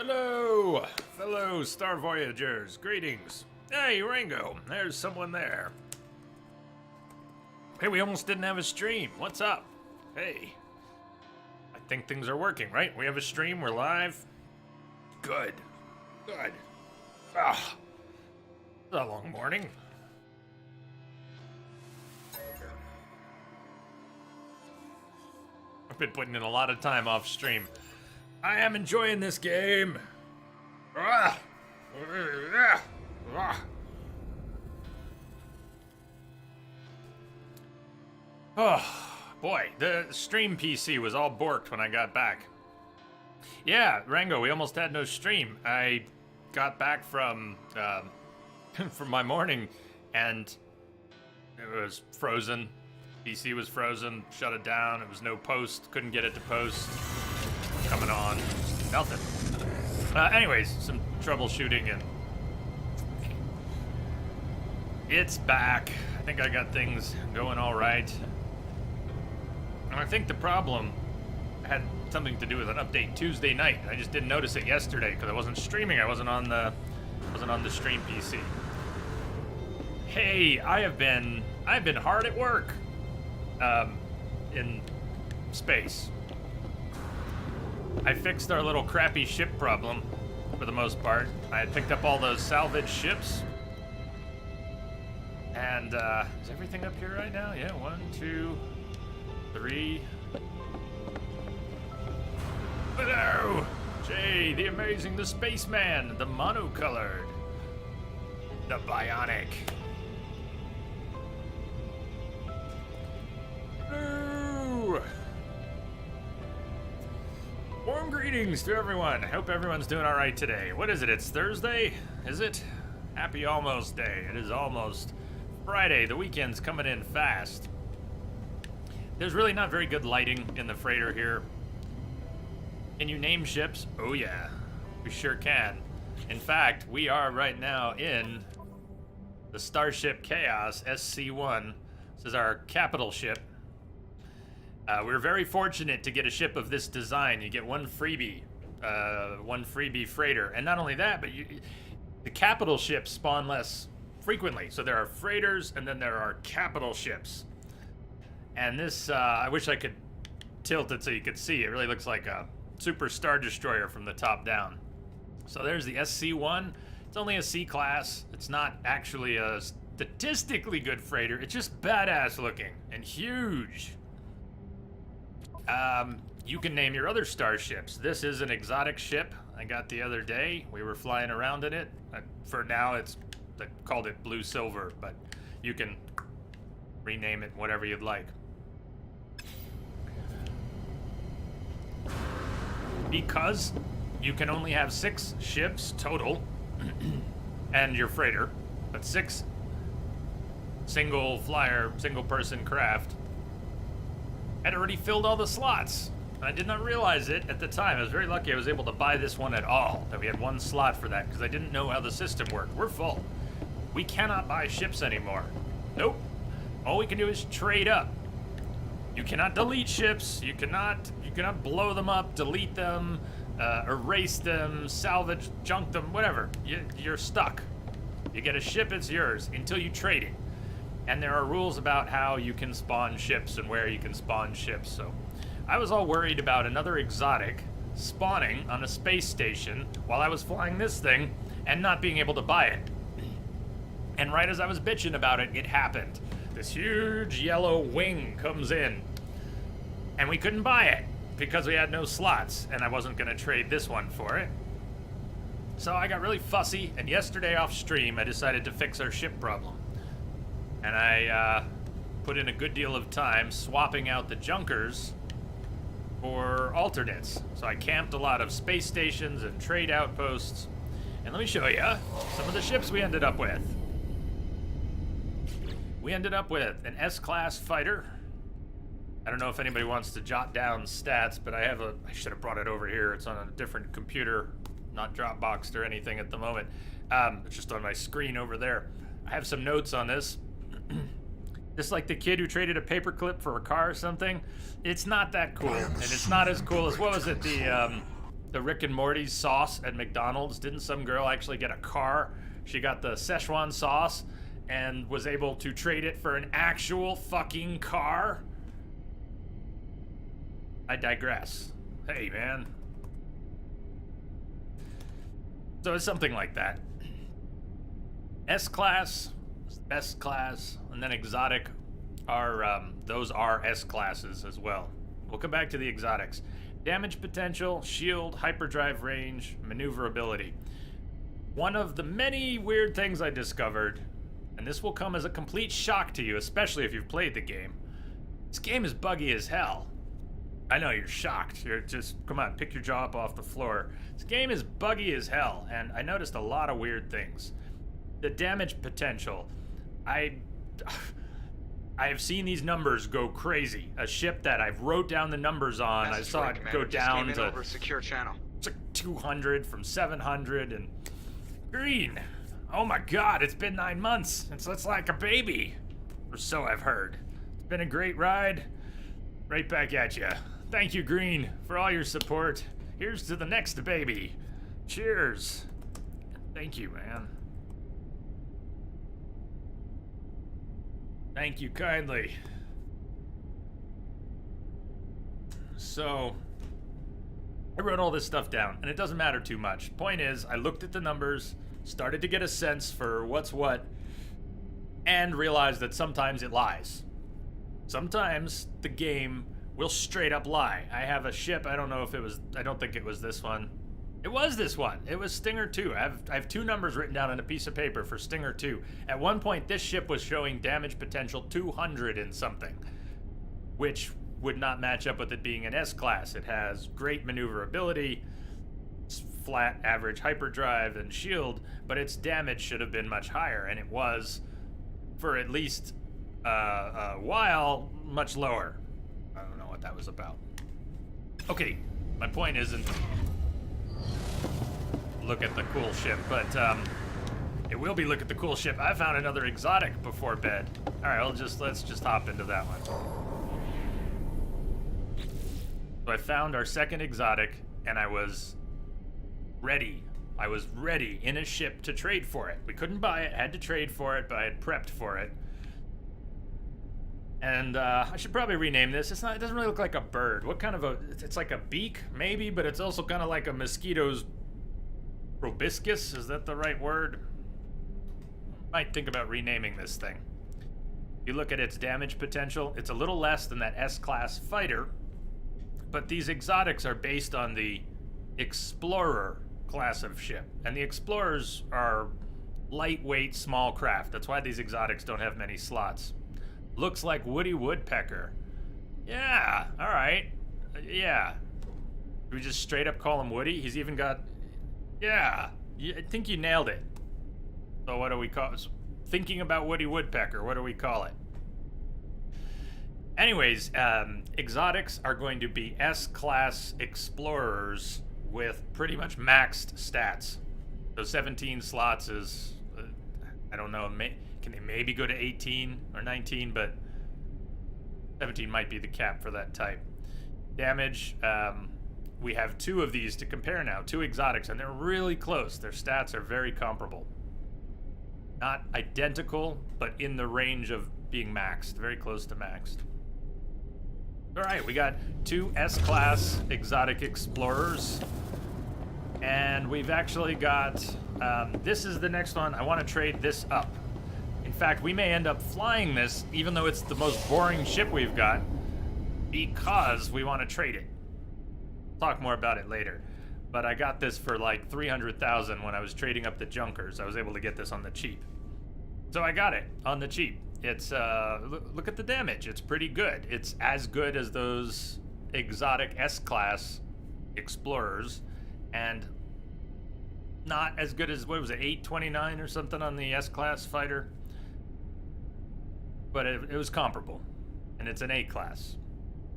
Hello, fellow Star Voyagers. Greetings. Hey, Rango, there's someone there. Hey, we almost didn't have a stream. What's up? Hey. I think things are working, right? We have a stream, we're live. Good. Good. Ah. It's a long morning. I've been putting in a lot of time off stream. I am enjoying this game. Ah. Ah. Oh, boy, the stream PC was all borked when I got back. Yeah, Rango, we almost had no stream. I got back from from my morning, and it was frozen. PC was frozen, shut it down. It was no post, couldn't get it to post. Coming on, nothing. Anyways, some troubleshooting, and it's back. I think I got things going all right. And I think the problem had something to do with an update Tuesday night. I just didn't notice it yesterday because I wasn't streaming. I wasn't on the stream PC. Hey, I've been hard at work in space. I fixed our little crappy ship problem for the most part. I had picked up all those salvage ships. And is everything up here right now? Yeah, 1, 2, 3. Hello! Jay, the amazing, the spaceman, the monocolored, the bionic. Hello! Warm greetings to everyone. I hope everyone's doing all right today. What is it? It's Thursday? Is it? Happy almost day. It is almost Friday. The weekend's coming in fast. There's really not very good lighting in the freighter here. Can you name ships? Oh yeah, we sure can. In fact, we are right now in the Starship Chaos SC-1. This is our capital ship. We're very fortunate to get a ship of this design. You get one freebie freighter. And not only that, but the capital ships spawn less frequently. So there are freighters, and then there are capital ships. And this, I wish I could tilt it so you could see. It really looks like a Super Star Destroyer from the top down. So there's the SC-1. It's only a C class. It's not actually a statistically good freighter. It's just badass looking and huge. You can name your other starships. This is an exotic ship I got the other day. We were flying around in it. For now, they called it Blue Silver, but you can rename it whatever you'd like. Because you can only have 6 ships total, and your freighter, but 6 single person craft. I'd already filled all the slots. I did not realize it at the time. I was very lucky I was able to buy this one at all, that we had 1 slot for that, because I didn't know how the system worked. We're full. We cannot buy ships anymore. Nope. All we can do is trade up. You cannot delete ships. You cannot blow them up, delete them, erase them, salvage, junk them, whatever. You're stuck. You get a ship, it's yours until you trade it. And there are rules about how you can spawn ships and where you can spawn ships. So I was all worried about another exotic spawning on a space station while I was flying this thing and not being able to buy it. And right as I was bitching about it, it happened. This huge yellow wing comes in, and we couldn't buy it because we had no slots, and I wasn't going to trade this one for it. So I got really fussy, and yesterday off stream, I decided to fix our ship problem. And I put in a good deal of time swapping out the junkers for alternates. So I camped a lot of space stations and trade outposts. And let me show you some of the ships we ended up with. We ended up with an S-class fighter. I don't know if anybody wants to jot down stats, but I should have brought it over here. It's on a different computer, not Dropboxed or anything at the moment. It's just on my screen over there. I have some notes on this. Just like the kid who traded a paperclip for a car or something. It's not that cool, and it's not as cool as, what was it, the the Rick and Morty sauce at McDonald's? Didn't some girl actually get a car? She got the Szechuan sauce and was able to trade it for an actual fucking car? I digress. Hey, man. So it's something like that. S-Class, best class, and then exotic are, those are S-Classes as well. We'll come back to the exotics. Damage potential, shield, hyperdrive range, maneuverability. One of the many weird things I discovered, and this will come as a complete shock to you, especially if you've played the game. This game is buggy as hell. I know, you're shocked. You're just, come on, pick your jaw up off the floor. This game is buggy as hell, and I noticed a lot of weird things. The damage potential. I have seen these numbers go crazy. A ship that I've wrote down the numbers on, I saw it go down to over secure channel. It's like 200 from 700, and Green. Oh my God, it's been 9 months. It's like a baby, or so I've heard. It's been a great ride. Right back at you. Thank you, Green, for all your support. Here's to the next baby. Cheers. Thank you, man. Thank you kindly. So, I wrote all this stuff down, and it doesn't matter too much. Point is, I looked at the numbers, started to get a sense for what's what, and realized that sometimes it lies. Sometimes the game will straight up lie. I have a ship, I don't think it was this one. It was this one. It was Stinger 2. I have 2 numbers written down on a piece of paper for Stinger 2. At one point, this ship was showing damage potential 200 and something, which would not match up with it being an S-Class. It has great maneuverability, flat average hyperdrive and shield, but its damage should have been much higher, and it was, for at least a while, much lower. I don't know what that was about. Okay, my point isn't look at the cool ship, but it will be look at the cool ship. I found another exotic before bed. All right, let's just hop into that one. So I found our second exotic, and I was ready. I was ready in a ship to trade for it. We couldn't buy it, had to trade for it, but I had prepped for it. And I should probably rename this. It doesn't really look like a bird. What kind of it's like a beak, maybe, but it's also kind of like a mosquito's proboscis. Is that the right word? Might think about renaming this thing. You look at its damage potential, it's a little less than that S-Class fighter, but these exotics are based on the Explorer class of ship. And the Explorers are lightweight, small craft. That's why these exotics don't have many slots. Looks like Woody Woodpecker. Yeah, alright. Yeah. Do we just straight up call him Woody? He's even got... Yeah. I think you nailed it. So what do we call it? Thinking about Woody Woodpecker, what do we call it? Anyways, exotics are going to be S-Class Explorers with pretty much maxed stats. So 17 slots is... I don't know, can they maybe go to 18 or 19, but 17 might be the cap for that type. Damage, we have 2 of these to compare now, 2 exotics, and they're really close. Their stats are very comparable. Not identical, but in the range of being maxed, very close to maxed. All right, we got 2 S-Class exotic explorers, and we've actually got, this is the next one. I want to trade this up. In fact, we may end up flying this, even though it's the most boring ship we've got, because we want to trade it. Talk more about it later. But I got this for like 300,000 when I was trading up the junkers. I was able to get this on the cheap. So I got it on the cheap. It's, look at the damage. It's pretty good. It's as good as those exotic S-Class Explorers, and not as good as, what was it, 829 or something on the S-Class fighter? But it was comparable, and it's an A-Class.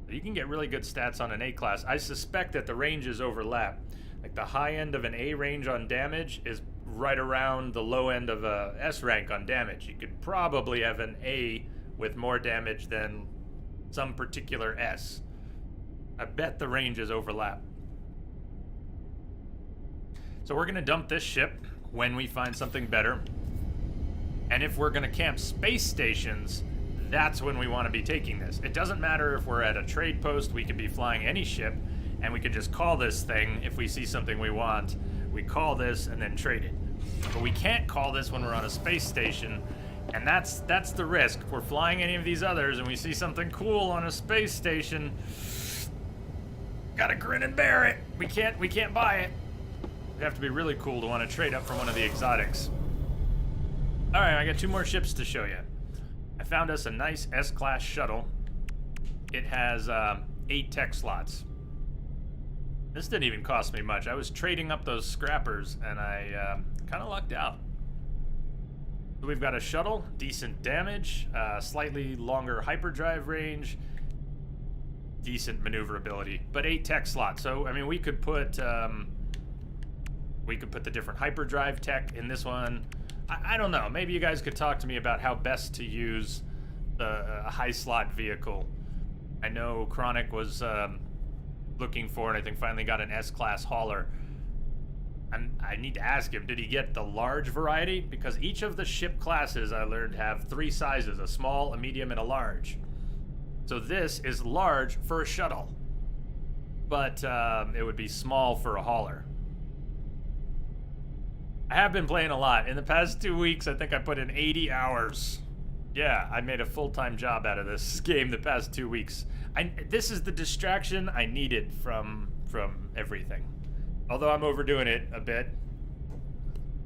You can get really good stats on an A-Class. I suspect that the ranges overlap. Like the high end of an A range on damage is right around the low end of a S rank on damage. You could probably have an A with more damage than some particular S. I bet the ranges overlap. So we're gonna dump this ship when we find something better. And if we're gonna camp space stations, that's when we want to be taking this. It doesn't matter if we're at a trade post, we could be flying any ship, and we could just call this thing if we see something we want. We call this and then trade it. But we can't call this when we're on a space station, and that's the risk. If we're flying any of these others and we see something cool on a space station, gotta grin and bear it. We can't buy it. We have to be really cool to want to trade up for one of the exotics. All right, I got 2 more ships to show you. I found us a nice S-class shuttle. It has 8 tech slots. This didn't even cost me much. I was trading up those scrappers, and I kind of lucked out. So we've got a shuttle, decent damage, slightly longer hyperdrive range, decent maneuverability, but 8 tech slots. So I mean, we could put the different hyperdrive tech in this one. I don't know. Maybe you guys could talk to me about how best to use a high slot vehicle. I know Chronic was looking for, and I think finally got an S-class hauler. I need to ask him, did he get the large variety? Because each of the ship classes I learned have 3 sizes, a small, a medium, and a large. So this is large for a shuttle, but it would be small for a hauler. I have been playing a lot. In the past 2 weeks, I think I put in 80 hours. Yeah, I made a full-time job out of this game the past 2 weeks. This is the distraction I needed from everything. Although I'm overdoing it a bit.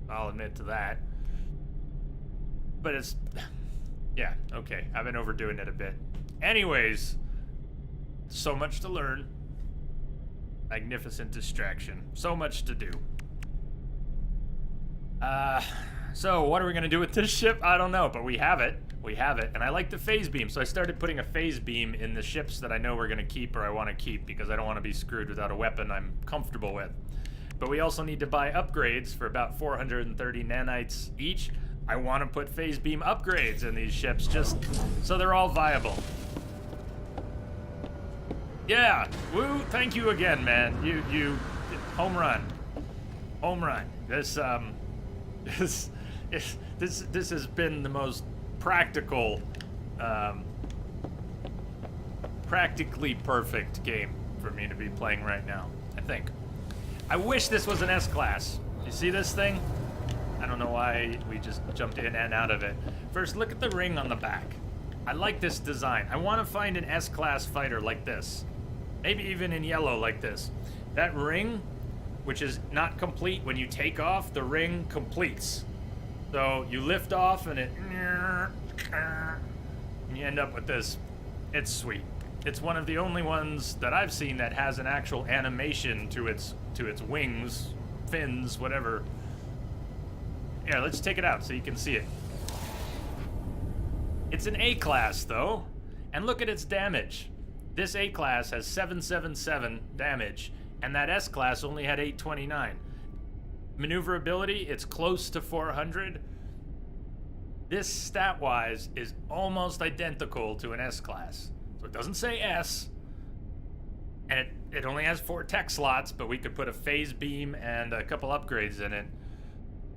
I'll admit to that. But it's... yeah, okay. I've been overdoing it a bit. Anyways, so much to learn. Magnificent distraction. So much to do. So what are we gonna do with this ship? I don't know, but we have it. We have it, and I like the phase beam, so I started putting a phase beam in the ships that I know we're gonna keep or I want to keep because I don't want to be screwed without a weapon I'm comfortable with. But we also need to buy upgrades for about 430 nanites each. I want to put phase beam upgrades in these ships just so they're all viable. Yeah, woo! Thank you again, man. You, home run, home run. This has been the most practical, practically perfect game for me to be playing right now, I think. I wish this was an S-class. You see this thing? I don't know why we just jumped in and out of it. First, look at the ring on the back. I like this design. I want to find an S-class fighter like this. Maybe even in yellow like this. That ring, which is not complete, when you take off, the ring completes. So you lift off and and you end up with this. It's sweet. It's one of the only ones that I've seen that has an actual animation to its wings, fins, whatever. Yeah, let's take it out so you can see it. It's an A-class though, and look at its damage. This A-class has 777 damage, and that S-class only had 829. Maneuverability, it's close to 400. This stat-wise is almost identical to an S-class. So it doesn't say S, and it only has 4 tech slots, but we could put a phase beam and a couple upgrades in it.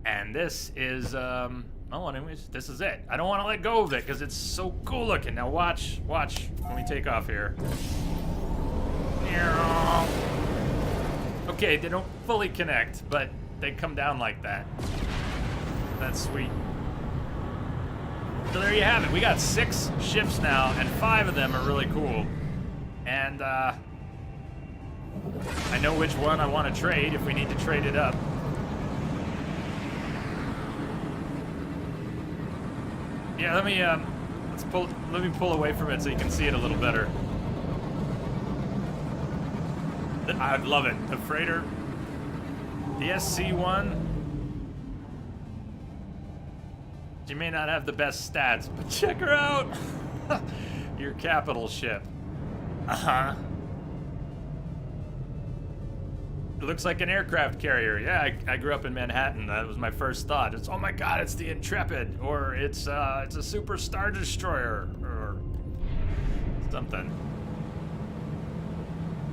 And this is, oh, anyways, this is it. I don't want to let go of it because it's so cool looking. Now watch when we take off here. Okay, they don't fully connect, but they come down like that. That's sweet. So there you have it. We got 6 ships now, and 5 of them are really cool. And I know which one I want to trade if we need to trade it up. Yeah, let me pull away from it so you can see it a little better. I love it. The freighter, the SC1. She may not have the best stats, but check her out. Your capital ship. Uh-huh. It looks like an aircraft carrier. Yeah, I grew up in Manhattan. That was my first thought. It's, oh my God, it's the Intrepid, or it's a Super Star Destroyer, or something.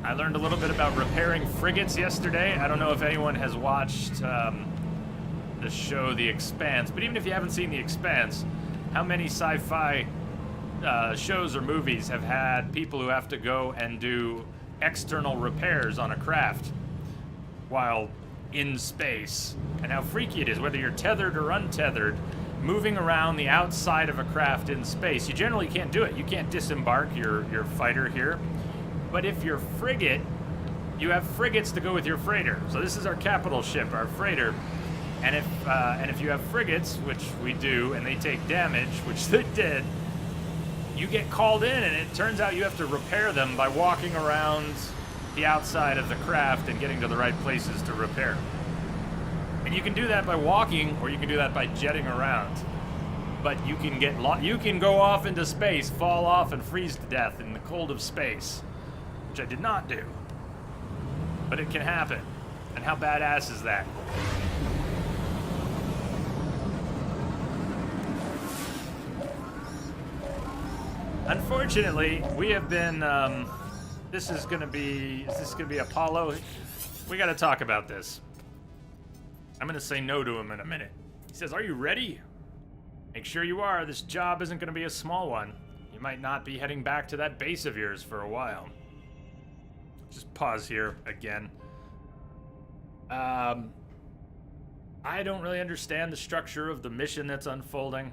I learned a little bit about repairing frigates yesterday. I don't know if anyone has watched the show The Expanse, but even if you haven't seen The Expanse, how many sci-fi shows or movies have had people who have to go and do external repairs on a craft while in space, and how freaky it is, whether you're tethered or untethered, moving around the outside of a craft in space. You generally can't do it. You can't disembark your fighter here. But if you're frigate, you have frigates to go with your freighter. So this is our capital ship, our freighter. And if you have frigates, which we do, and they take damage, which they did, you get called in, and it turns out you have to repair them by walking around the outside of the craft and getting to the right places to repair. And you can do that by walking, or you can do that by jetting around. But you can you can go off into space, fall off, and freeze to death in the cold of space, which I did not do. But it can happen. And how badass is that? Unfortunately, we have been, is this gonna be Apollo? We gotta talk about this. I'm gonna say no to him in a minute. He says, "Are you ready? Make sure you are. This job isn't gonna be a small one. You might not be heading back to that base of yours for a while." Just pause here again. I don't really understand the structure of the mission that's unfolding.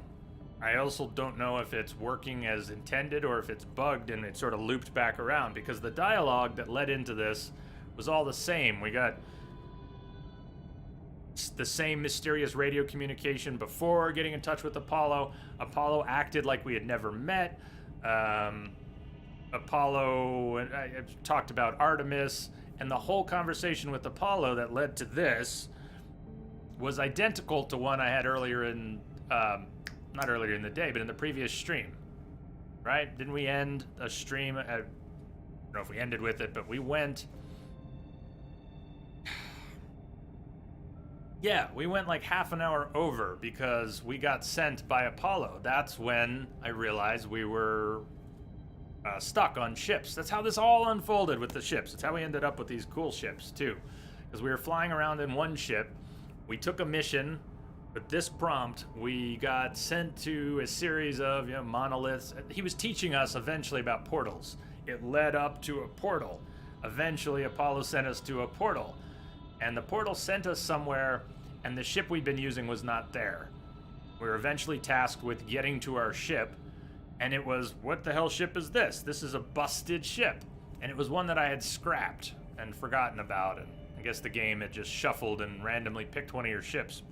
I also don't know if it's working as intended or if it's bugged and it sort of looped back around, because the dialogue that led into this was all the same. We got the same mysterious radio communication before getting in touch with Apollo. Apollo acted like we had never met. Apollo, I talked about Artemis, and the whole conversation with Apollo that led to this was identical to one I had earlier in, not earlier in the day, but in the previous stream, right? Didn't we end a stream? I don't know if we ended with it, but we went... Yeah, we went like half an hour over because we got sent by Apollo. That's when I realized we were stuck on ships. That's how this all unfolded with the ships. That's how we ended up with these cool ships, too. Because we were flying around in one ship. We took a mission. With this prompt, we got sent to a series of monoliths. He was teaching us eventually about portals. It led up to a portal. Eventually, Apollo sent us to a portal. And the portal sent us somewhere, and the ship we'd been using was not there. We were eventually tasked with getting to our ship, and it was, what the hell ship is this? This is a busted ship. And it was one that I had scrapped and forgotten about, and I guess the game had just shuffled and randomly picked one of your ships.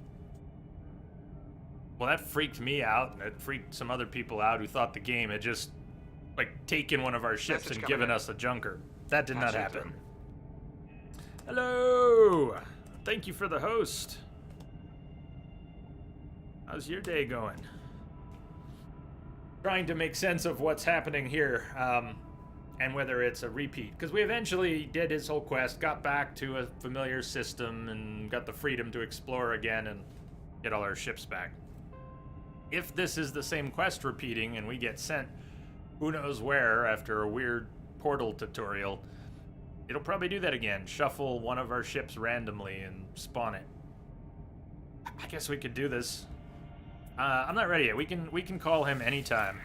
Well, that freaked me out, and it freaked some other people out who thought the game had just, like, taken one of our ships and given us a junker. That did not happen. Hello! Thank you for the host. How's your day going? Trying to make sense of what's happening here, and whether it's a repeat. Because we eventually did his whole quest, got back to a familiar system, and got the freedom to explore again and get all our ships back. If this is the same quest repeating and we get sent who knows where after a weird portal tutorial, it'll probably do that again. Shuffle one of our ships randomly and spawn it. I guess we could do this. I'm not ready yet. We can call him anytime.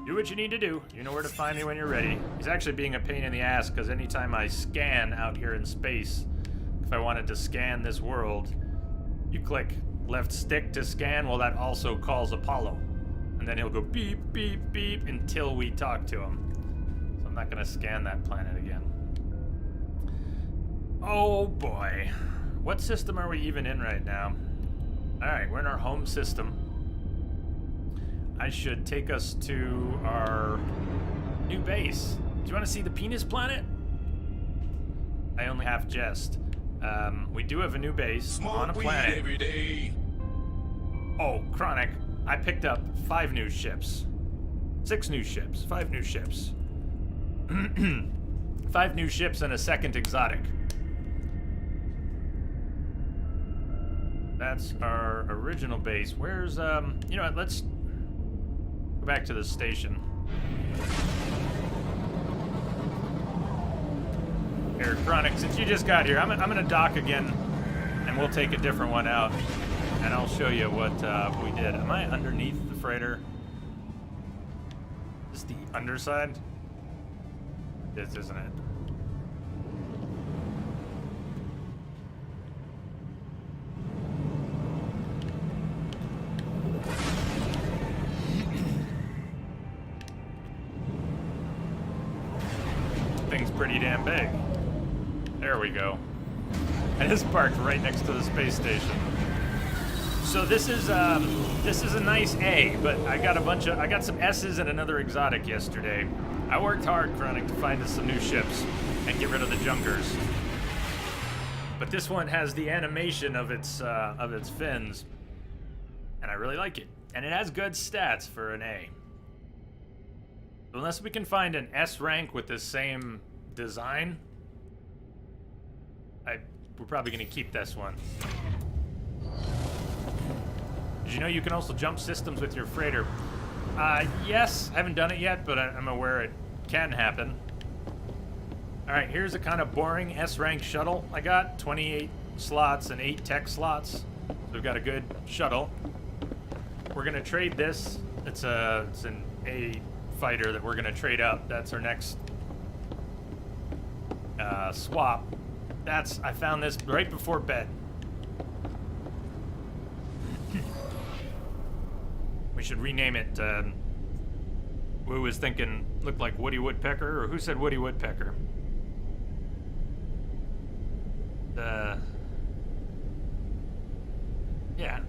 Do what you need to do. You know where to find me when you're ready. He's actually being a pain in the ass because anytime I scan out here in space, if I wanted to scan this world, you click left stick to scan. Well, that also calls Apollo. And then he'll go beep, beep, beep until we talk to him. So I'm not going to scan that planet again. Oh boy. What system are we even in right now? Alright, we're in our home system. I should take us to our new base. Do you want to see the penis planet? I only half jest. We do have a new base on a planet. Every day. Oh, Chronic, I picked up 5 new ships. 6 new ships. 5 new ships. 5 new ships and a second exotic. That's our original base. Where's, you know what, let's go back to the station. Here, Chronic, since you just got here, I'm gonna dock again, and we'll take a different one out, and I'll show you what we did. Am I underneath the freighter? Is this the underside? This isn't it. Thing's pretty damn big. There we go. And it's parked right next to the space station. So this is a nice A, but I got some S's and another exotic yesterday. I worked hard, Chronic, to find us some new ships and get rid of the junkers. But this one has the animation of its fins, and I really like it. And it has good stats for an A. Unless we can find an S rank with the same design, we're probably going to keep this one. Did you know you can also jump systems with your freighter? Yes, I haven't done it yet, but I'm aware it can happen. Alright, here's a kind of boring S rank shuttle I got. 28 slots and 8 tech slots. So we've got a good shuttle. We're going to trade this. It's an A fighter that we're going to trade up. That's our next swap. I found this right before bed. We should rename it. Woo was thinking looked like Woody Woodpecker, or who said Woody Woodpecker? Yeah.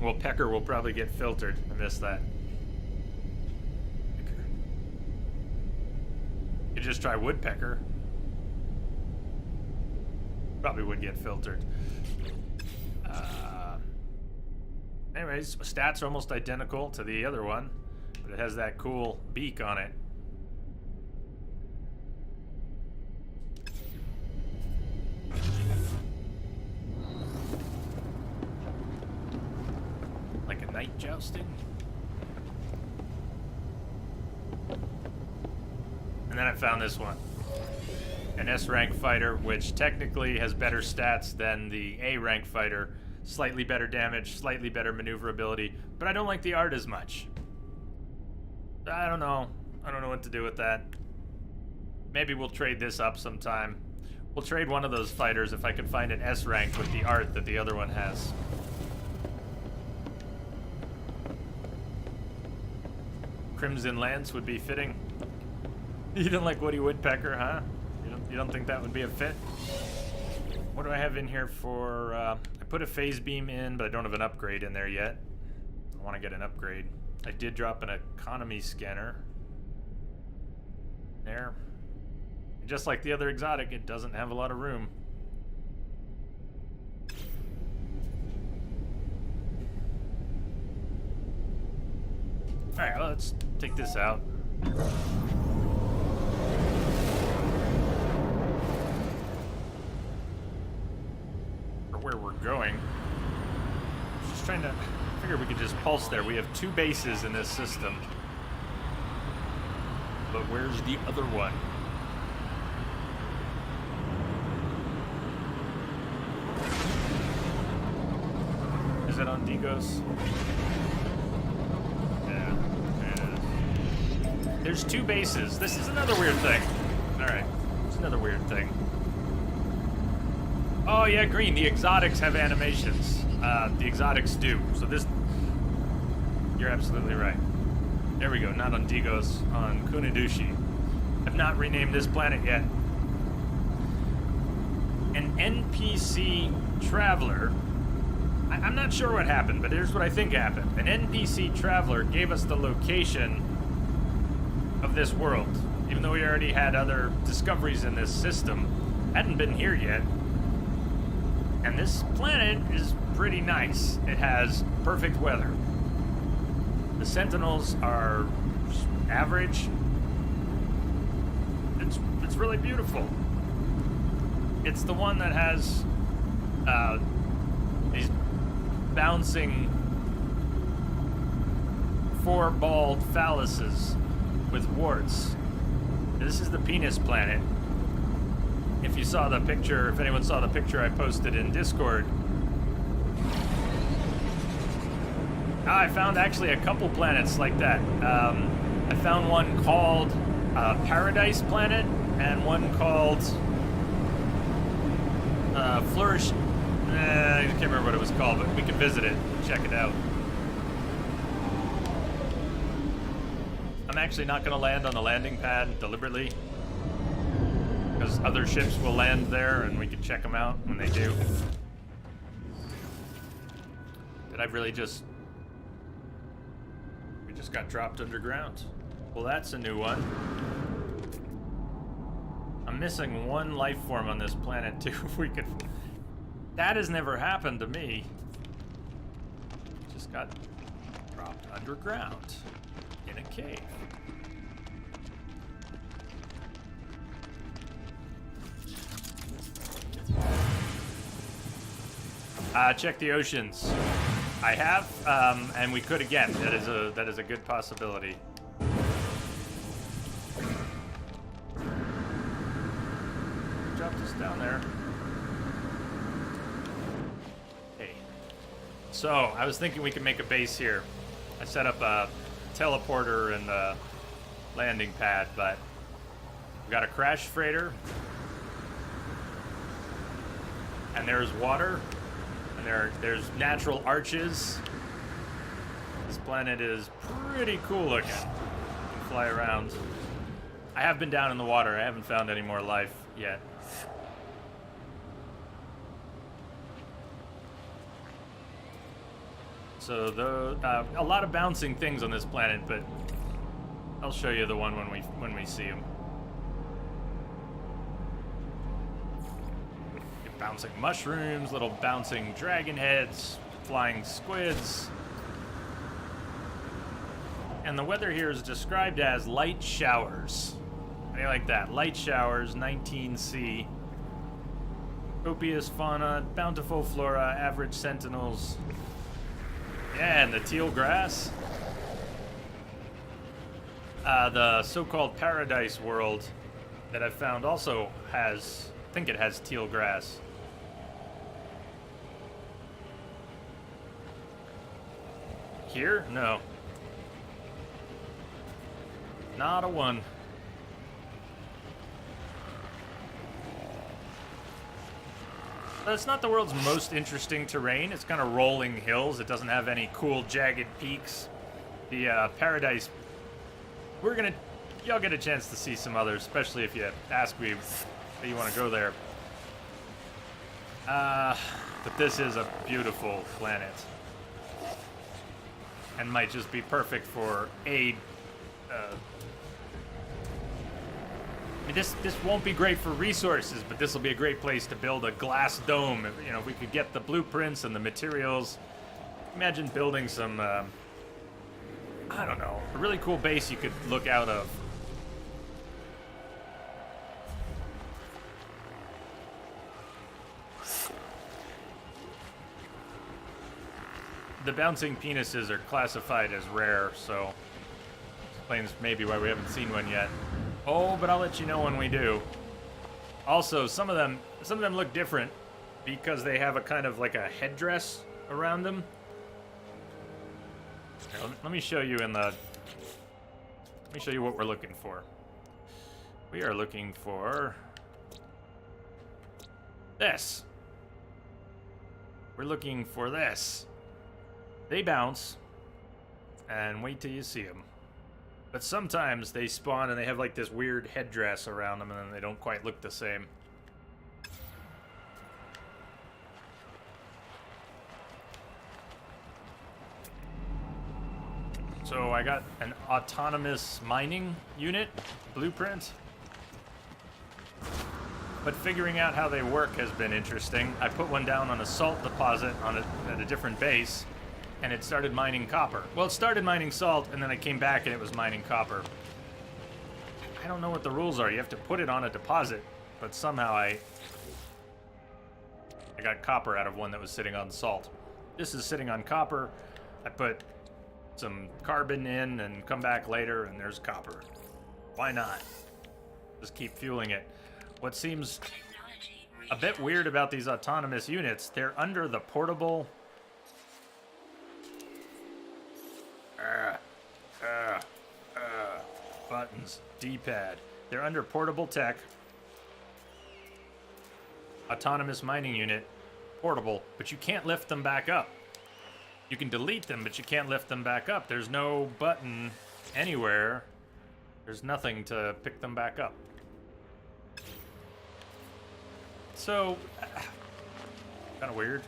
Well, Pecker will probably get filtered. I missed that. You just try Woodpecker. Probably would get filtered. Anyways, stats are almost identical to the other one, but it has that cool beak on it. Like a knight jousting. And then I found this one. An S rank fighter, which technically has better stats than the A rank fighter. Slightly better damage, slightly better maneuverability, but I don't like the art as much. I don't know. I don't know what to do with that. Maybe we'll trade this up sometime. We'll trade one of those fighters if I can find an S rank with the art that the other one has. Crimson Lance would be fitting. You don't like Woody Woodpecker, huh? You don't think that would be a fit? What do I have in here for, I put a phase beam in, but I don't have an upgrade in there yet. I want to get an upgrade. I did drop an economy scanner. There. And just like the other exotic, it doesn't have a lot of room. Alright, well, let's take this out. Where we're going. Just trying to figure we could just pulse there. We have 2 bases in this system. But where's the other one? Is it on Digos? Yeah, it is. There's 2 bases. This is another weird thing. Alright, it's another weird thing. Oh yeah, Green, the exotics have animations. The exotics do. So this... You're absolutely right. There we go, not on Digos, on Kunadushi. I've not renamed this planet yet. An NPC traveler... I'm not sure what happened, but here's what I think happened. An NPC traveler gave us the location of this world. Even though we already had other discoveries in this system. Hadn't been here yet. And this planet is pretty nice. It has perfect weather. The Sentinels are average. It's really beautiful. It's the one that has these bouncing 4-balled phalluses with warts. This is the penis planet. if you saw the picture, if anyone saw the picture I posted in Discord, I found actually a couple planets like that. I found one called Paradise Planet and one called Flourish. I can't remember what it was called, but we can visit it and check it out. I'm actually not going to land on the landing pad deliberately, because other ships will land there and we can check them out when they do. Did I really just... We just got dropped underground. Well, that's a new one. I'm missing one life form on this planet too. If we could... That has never happened to me. Just got dropped underground in a cave. Check the oceans. I have, and we could again. That is a good possibility. Dropped us down there. Hey. So I was thinking we could make a base here. I set up a teleporter and a landing pad, but we got a crash freighter, and there's water. There's natural arches. This planet is pretty cool looking. You can fly around. I have been down in the water. I haven't found any more life yet. So a lot of bouncing things on this planet, but I'll show you the one when we see them. Bouncing mushrooms, little bouncing dragon heads, flying squids. And the weather here is described as light showers. How do you like that? Light showers, 19C. Copious fauna, bountiful flora, average sentinels. Yeah, and the teal grass. The so-called paradise world that I've found also has, I think it has teal grass. Here? No. Not a one. But it's not the world's most interesting terrain. It's kind of rolling hills. It doesn't have any cool jagged peaks. The paradise... Y'all get a chance to see some others, especially if you ask me if you want to go there. But this is a beautiful planet. And might just be perfect for aid. I mean, this won't be great for resources, but this will be a great place to build a glass dome. You know, if we could get the blueprints and the materials. Imagine building some, I don't know, a really cool base you could look out of. The bouncing penises are classified as rare, so explains maybe why we haven't seen one yet. Oh, but I'll let you know when we do. Also, some of them look different because they have a kind of like a headdress around them. Here, let me show you let me show you what we're looking for. We are looking for this. We're looking for this. They bounce, and wait till you see them. But sometimes they spawn and they have like this weird headdress around them, and then they don't quite look the same. So I got an autonomous mining unit blueprint. But figuring out how they work has been interesting. I put one down on a salt deposit at a different base, and it started mining copper. Well, it started mining salt, and then I came back and it was mining copper. I don't know what the rules are. You have to put it on a deposit, but somehow I got copper out of one that was sitting on salt. This is sitting on copper. I put some carbon in and come back later, and there's copper. Why not? Just keep fueling it. What seems a bit weird about these autonomous units. They're under the portable... buttons, D-pad. They're under portable tech. Autonomous mining unit, portable, but you can't lift them back up. You can delete them, but you can't lift them back up. There's no button anywhere. There's nothing to pick them back up. So, kind of weird.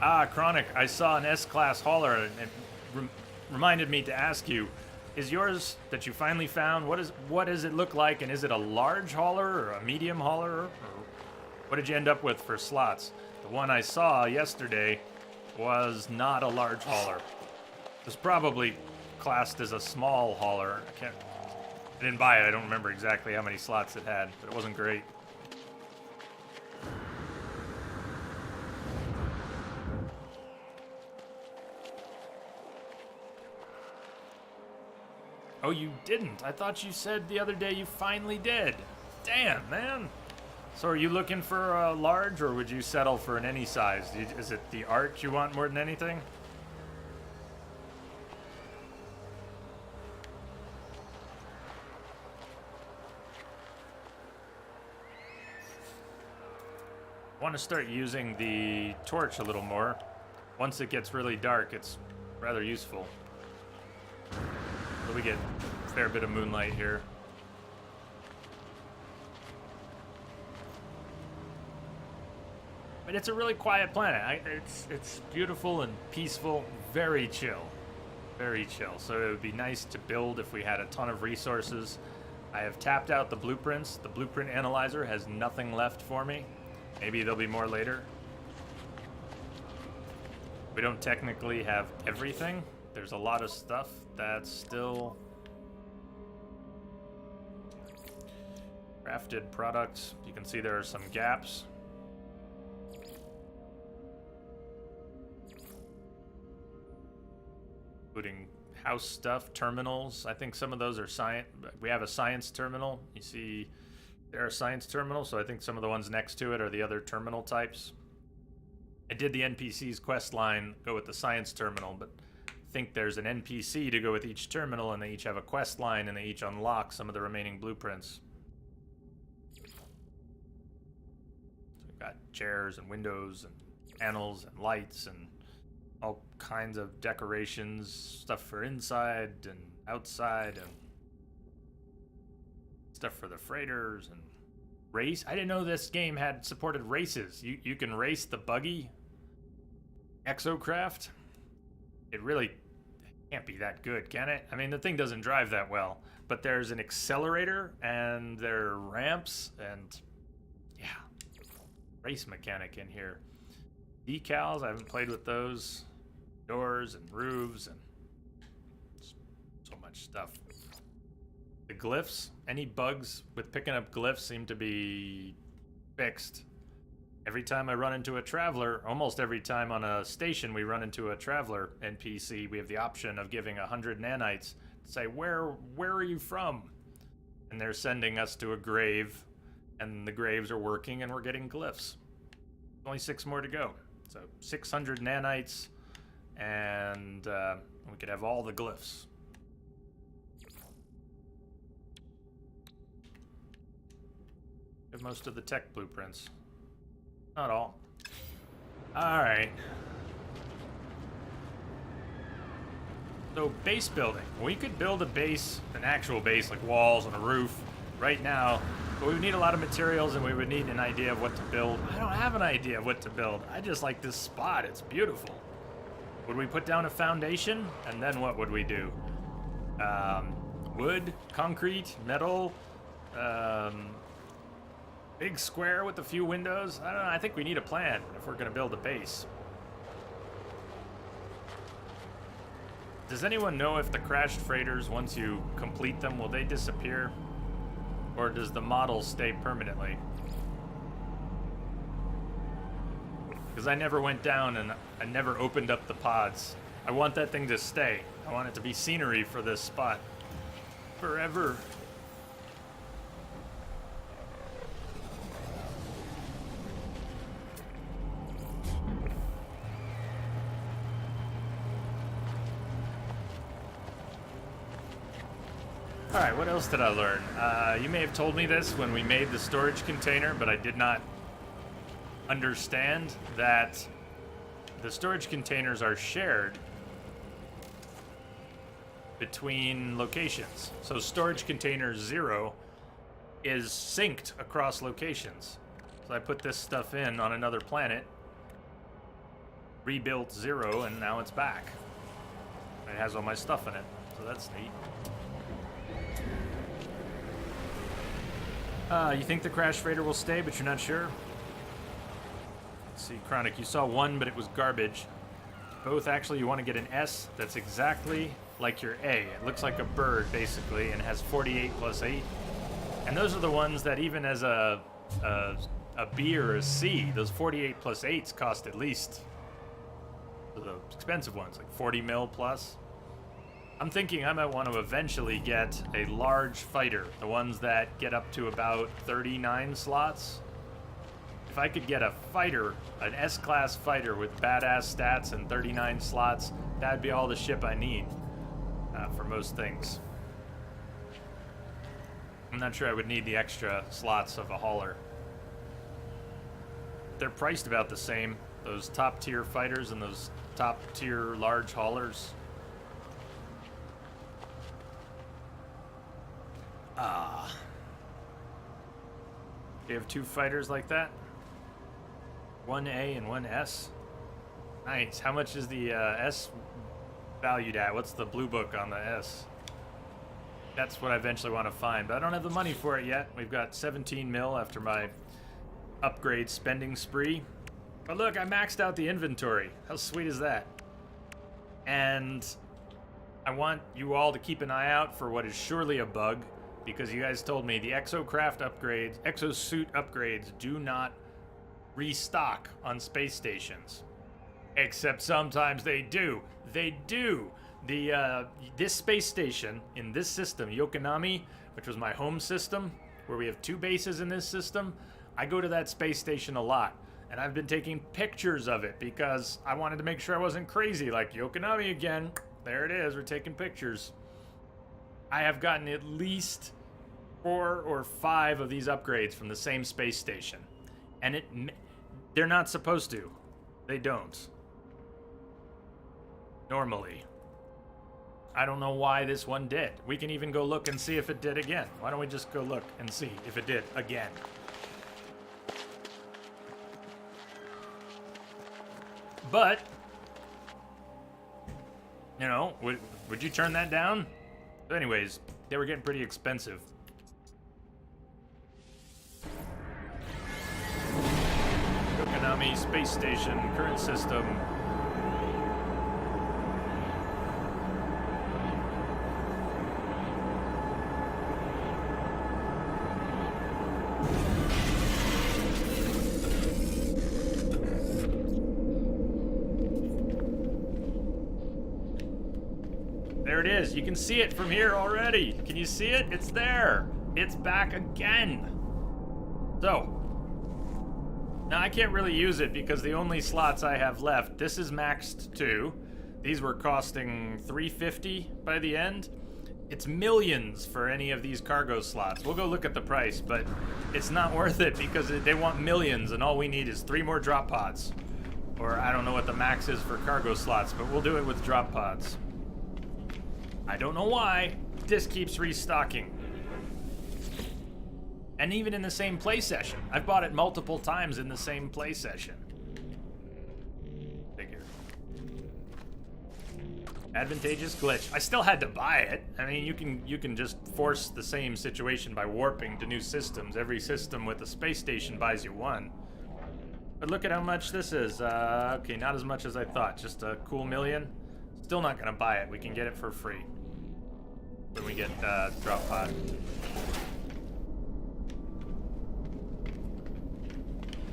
Ah, Chronic, I saw an S-Class hauler, and it reminded me to ask you, is yours that you finally found, what does it look like, and is it a large hauler or a medium hauler, or what did you end up with for slots? The one I saw yesterday was not a large hauler. It was probably classed as a small hauler. I didn't buy it, I don't remember exactly how many slots it had, but it wasn't great. Oh, you didn't? I thought you said the other day you finally did. Damn, man. So are you looking for a large, or would you settle for an any size? Is it the art you want more than anything? I want to start using the torch a little more. Once it gets really dark, it's rather useful. So we get a fair bit of moonlight here. But it's a really quiet planet. It's beautiful and peaceful, very chill. Very chill. So it would be nice to build if we had a ton of resources. I have tapped out the blueprints. The blueprint analyzer has nothing left for me. Maybe there'll be more later. We don't technically have everything. There's a lot of stuff that's still crafted products. You can see there are some gaps. Including house stuff, terminals. I think some of those are science. We have a science terminal. You see there are science terminals, so I think some of the ones next to it are the other terminal types. I did the NPC's quest line go with the science terminal, but think there's an NPC to go with each terminal, and they each have a quest line, and they each unlock some of the remaining blueprints. So we've got chairs and windows and panels and lights and all kinds of decorations, stuff for inside and outside, and stuff for the freighters and race. I didn't know this game had supported races. You can race the buggy Exocraft. It really can't be that good, can it? I mean, the thing doesn't drive that well, but there's an accelerator and there are ramps and yeah, race mechanic in here. Decals, I haven't played with those. Doors and roofs and so much stuff. The glyphs, any bugs with picking up glyphs seem to be fixed. Every time I run into a traveler, almost every time on a station we run into a traveler NPC, we have the option of giving 100 nanites to say, where are you from? And they're sending us to a grave, and the graves are working, and we're getting glyphs. Only 6 more to go. So 600 nanites, and we could have all the glyphs. We have most of the tech blueprints. Not all. Alright. So, base building. We could build a base, an actual base, like walls and a roof, right now, but we would need a lot of materials and we would need an idea of what to build. I don't have an idea of what to build. I just like this spot. It's beautiful. Would we put down a foundation? And then what would we do? Wood, concrete, metal, big square with a few windows. I don't know. I think we need a plan if we're going to build a base. Does anyone know if the crashed freighters, once you complete them, will they disappear? Or does the model stay permanently? Because I never went down and I never opened up the pods. I want that thing to stay. I want it to be scenery for this spot. Forever. Alright, what else did I learn? You may have told me this when we made the storage container, but I did not understand that the storage containers are shared between locations. So storage container 0 is synced across locations. So I put this stuff in on another planet, rebuilt 0, and now it's back. It has all my stuff in it, so that's neat. You think the Crash Freighter will stay, but you're not sure? Let's see, Chronic, you saw one, but it was garbage. Both, actually, you want to get an S that's exactly like your A. It looks like a bird, basically, and has 48 plus 8. And those are the ones that even as a B or a C, those 48 plus 8s cost at least the expensive ones, like 40 mil plus. I'm thinking I might want to eventually get a large fighter, the ones that get up to about 39 slots. If I could get a fighter, an S-class fighter with badass stats and 39 slots, that'd be all the ship I need for most things. I'm not sure I would need the extra slots of a hauler. They're priced about the same, those top-tier fighters and those top-tier large haulers. You have two fighters like that? One A and one S? Nice. How much is the S valued at? What's the blue book on the S? That's what I eventually want to find, but I don't have the money for it yet. We've got 17 mil after my upgrade spending spree. But look, I maxed out the inventory. How sweet is that? And I want you all to keep an eye out for what is surely a bug, because you guys told me the exocraft upgrades, exosuit upgrades do not restock on space stations. Except sometimes they do. They do. This space station in this system, Yokonami, which was my home system, where we have 2 bases in this system, I go to that space station a lot. And I've been taking pictures of it because I wanted to make sure I wasn't crazy, like Yokonami again. There it is, we're taking pictures. I have gotten at least 4 or 5 of these upgrades from the same space station. And they're not supposed to. They don't. Normally. I don't know why this one did. We can even go look and see if it did again. Why don't we just go look and see if it did again? But, you know, would you turn that down? But anyways, they were getting pretty expensive. Yokonami Space Station, current system. There it is. You can see it from here already. Can you see it? It's there. It's back again. So, now I can't really use it because the only slots I have left, this is maxed too. These were costing $350 by the end. It's millions for any of these cargo slots. We'll go look at the price, but it's not worth it because they want millions and all we need is 3 more drop pods. Or I don't know what the max is for cargo slots, but we'll do it with drop pods. I don't know why, this keeps restocking. And even in the same play session. I've bought it multiple times in the same play session. Figure. Advantageous glitch. I still had to buy it. I mean, you can just force the same situation by warping to new systems. Every system with a space station buys you one. But look at how much this is. Okay, not as much as I thought. Just a cool million. Still not gonna buy it. We can get it for free when we get drop pod.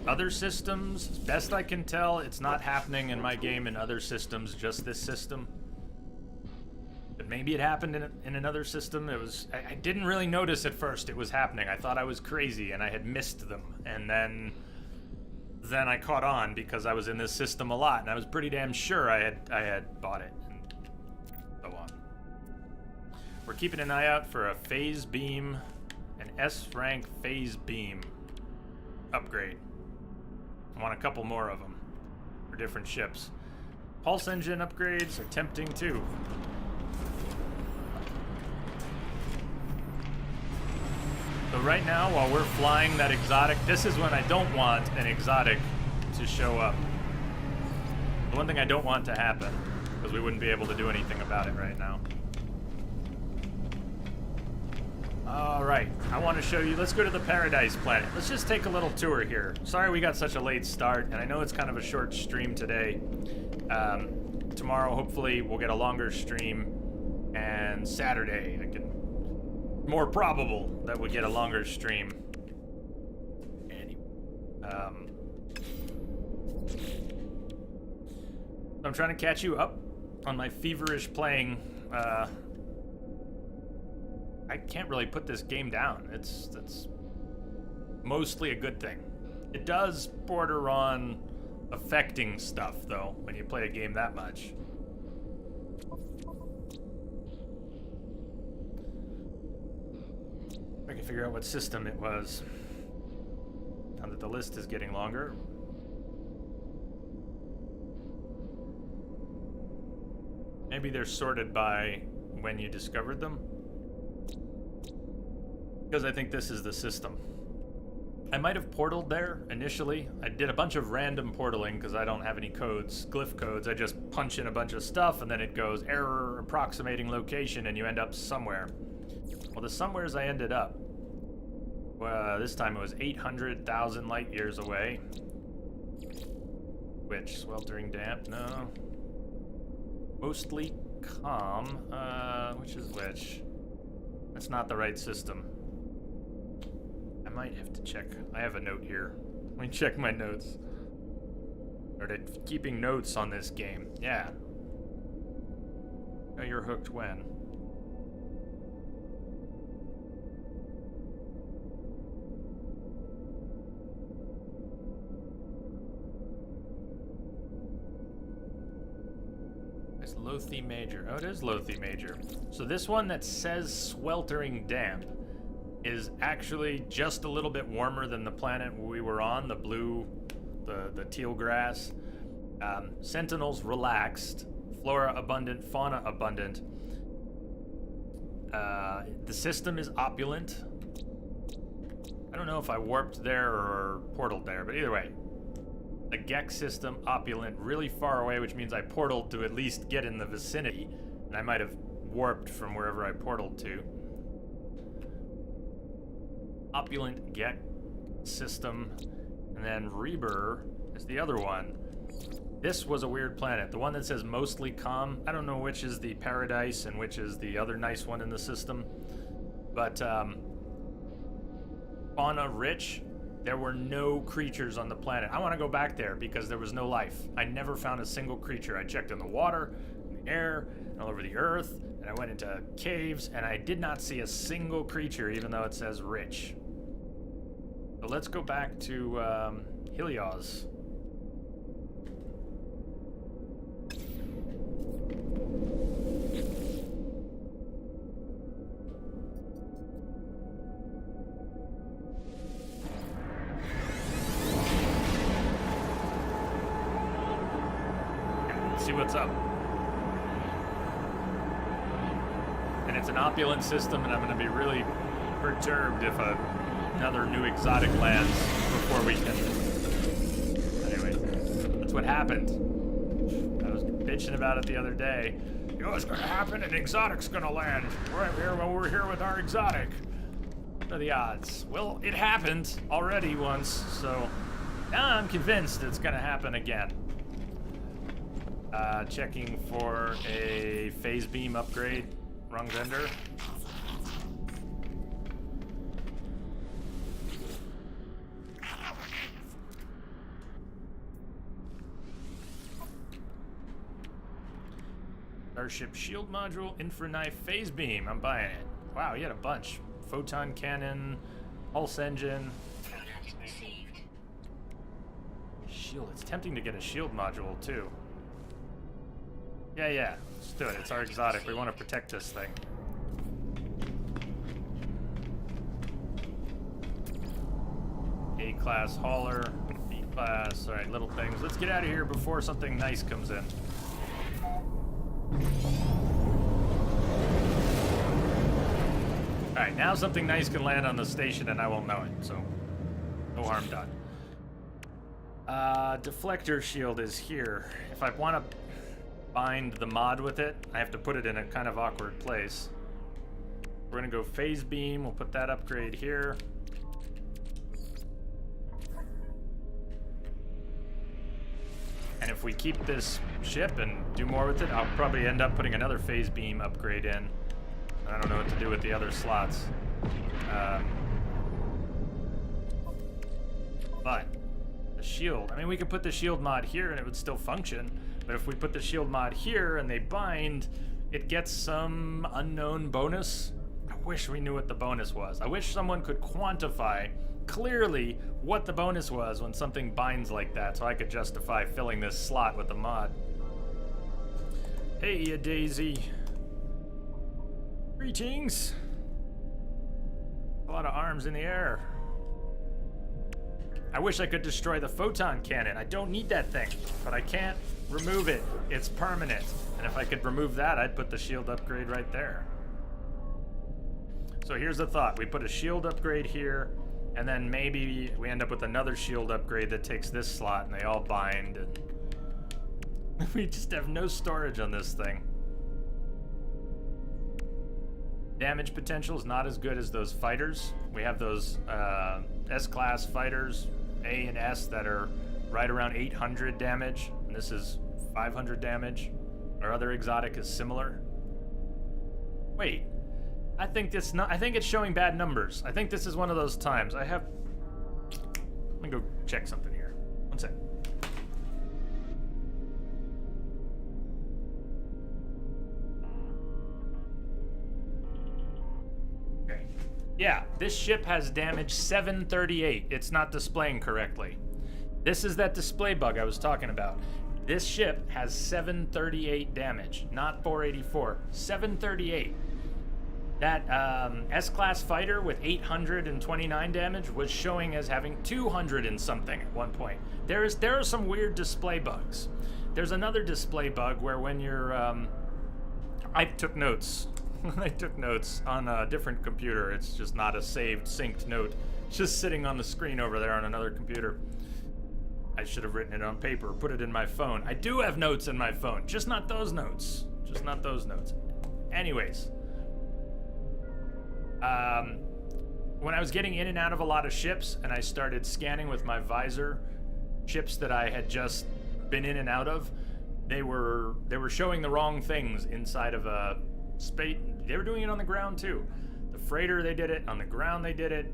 Other systems, best I can tell, it's not happening in my game in other systems, just this system. maybe it happened in another system. I didn't really notice at first it was happening. I thought I was crazy and I had missed them. And then I caught on because I was in this system a lot, and I was pretty damn sure I had bought it, and so on. We're keeping an eye out for a phase beam, an S rank phase beam upgrade. I want a couple more of them for different ships. Pulse engine upgrades are tempting too. So right now, while we're flying that exotic, this is when I don't want an exotic to show up. The one thing I don't want to happen, because we wouldn't be able to do anything about it right now. Alright, I want to show you, let's go to the Paradise planet. Let's just take a little tour here. Sorry we got such a late start, and I know it's kind of a short stream today. Tomorrow, hopefully, we'll get a longer stream, and Saturday, more probable that we get a longer stream. Anyway, I'm trying to catch you up on my feverish playing. I can't really put this game down. That's mostly a good thing. It does border on affecting stuff, though, when you play a game that much. I can figure out what system it was. Now that the list is getting longer. Maybe they're sorted by when you discovered them. Because I think this is the system. I might have portaled there initially. I did a bunch of random portaling because I don't have any codes, glyph codes. I just punch in a bunch of stuff and then it goes error approximating location and you end up somewhere. Well, the somewheres I ended up, this time it was 800,000 light years away. Which, sweltering damp, no. Mostly calm, which is which? That's not the right system. I might have to check. I have a note here. Let me check my notes. Started keeping notes on this game. Yeah. Oh, you're hooked when? It's Lothi Major. Oh, it is Lothi Major. So this one that says sweltering damp is actually just a little bit warmer than the planet we were on, the blue, the teal grass. Sentinels relaxed, flora abundant, fauna abundant. The system is opulent. I don't know if I warped there or portaled there, but either way. The Gex system, opulent, really far away, which means I portaled to at least get in the vicinity. And I might have warped from wherever I portaled to. Opulent Gex system. And then Reber is the other one. This was a weird planet. The one that says mostly calm. I don't know which is the Paradise and which is the other nice one in the system. But, fauna rich. There were no creatures on the planet. I want to go back there because there was no life. I never found a single creature. I checked in the water, in the air, and all over the earth, and I went into caves, and I did not see a single creature, even though it says rich. So let's go back to Helios. See what's up. And it's an opulent system, and I'm going to be really perturbed if another new exotic lands before we can. Anyway, that's what happened. I was bitching about it the other day. You know what's going to happen? An exotic's going to land right here when we're here with our exotic. What are the odds? Well, it happened already once, so now I'm convinced it's going to happen again. Checking for a phase beam upgrade. Wrong vendor. Starship shield module, infra knife, phase beam. I'm buying it. Wow, you had a bunch. Photon cannon, pulse engine. Shield. It's tempting to get a shield module too. Yeah. Let's do it. It's our exotic. We want to protect this thing. A-class hauler, B-class. All right, little things. Let's get out of here before something nice comes in. All right, now something nice can land on the station and I won't know it, so no harm done. Deflector shield is here. If I want to bind the mod with it, I have to put it in a kind of awkward place. We're gonna go phase beam. We'll put that upgrade here. And if we keep this ship and do more with it, I'll probably end up putting another phase beam upgrade in. I don't know what to do with the other slots. But the shield, I mean, we could put the shield mod here and it would still function. But if we put the shield mod here and they bind, it gets some unknown bonus. I wish we knew what the bonus was. I wish someone could quantify clearly what the bonus was when something binds like that, so I could justify filling this slot with the mod. Hey, Daisy. Greetings. A lot of arms in the air. I wish I could destroy the photon cannon. I don't need that thing, but I can't remove it. It's permanent. And if I could remove that, I'd put the shield upgrade right there. So here's the thought. We put a shield upgrade here, and then maybe we end up with another shield upgrade that takes this slot, and they all bind. And we just have no storage on this thing. Damage potential is not as good as those fighters. We have those S-class fighters, A and S, that are right around 800 damage, and this is 500 damage. Our other exotic is similar. Wait, I think it's showing bad numbers. I think this is one of those times. Let me go check something here. One sec. Okay. Yeah, this ship has damage 738. It's not displaying correctly. This is that display bug I was talking about. This ship has 738 damage, not 484. 738. That S-class fighter with 829 damage was showing as having 200 and something at one point. There are some weird display bugs. There's another display bug where when you're... I took notes. I took notes on a different computer. It's just not a saved, synced note. It's just sitting on the screen over there on another computer. I should have written it on paper, put it in my phone. I do have notes in my phone, just not those notes. Just not those notes. Anyways. When I was getting in and out of a lot of ships and I started scanning with my visor ships that I had just been in and out of, they were showing the wrong things inside of a space. They were doing it on the ground too. The freighter, they did it. On the ground, they did it.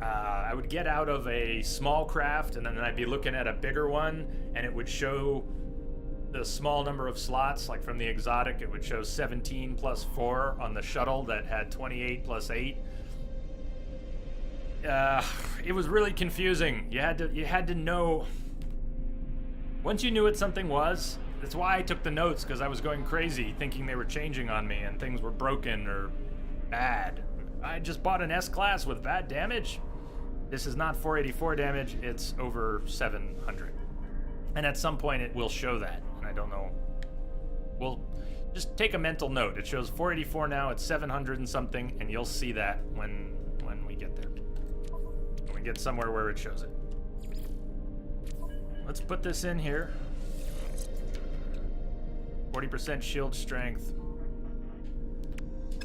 I would get out of a small craft and then I'd be looking at a bigger one and it would show the small number of slots. Like from the exotic, it would show 17 plus 4 on the shuttle that had 28 plus 8. It was really confusing. You had to know. Once you knew what something was, that's why I took the notes, because I was going crazy thinking they were changing on me and things were broken or bad. I just bought an S-class with bad damage. This is not 484 damage, it's over 700. And at some point it will show that, and I don't know. We'll just take a mental note. It shows 484 now, it's 700 and something, and you'll see that when we get there. When we get somewhere where it shows it. Let's put this in here. 40% shield strength.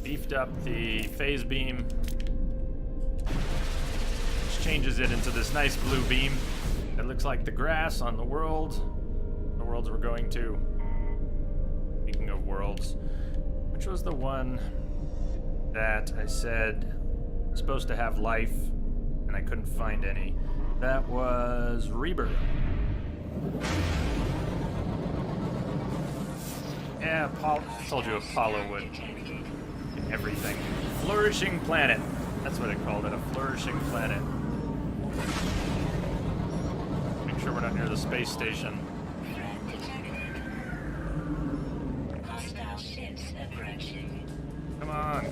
Beefed up the phase beam, which changes it into this nice blue beam that looks like the grass on the world. The worlds we're going to. Speaking of worlds, which was the one that I said was supposed to have life and I couldn't find any? That was Rebirth. Yeah, I told you Apollo would. Everything. Flourishing planet. That's what it called it, a flourishing planet. Make sure we're not near the space station. Come on.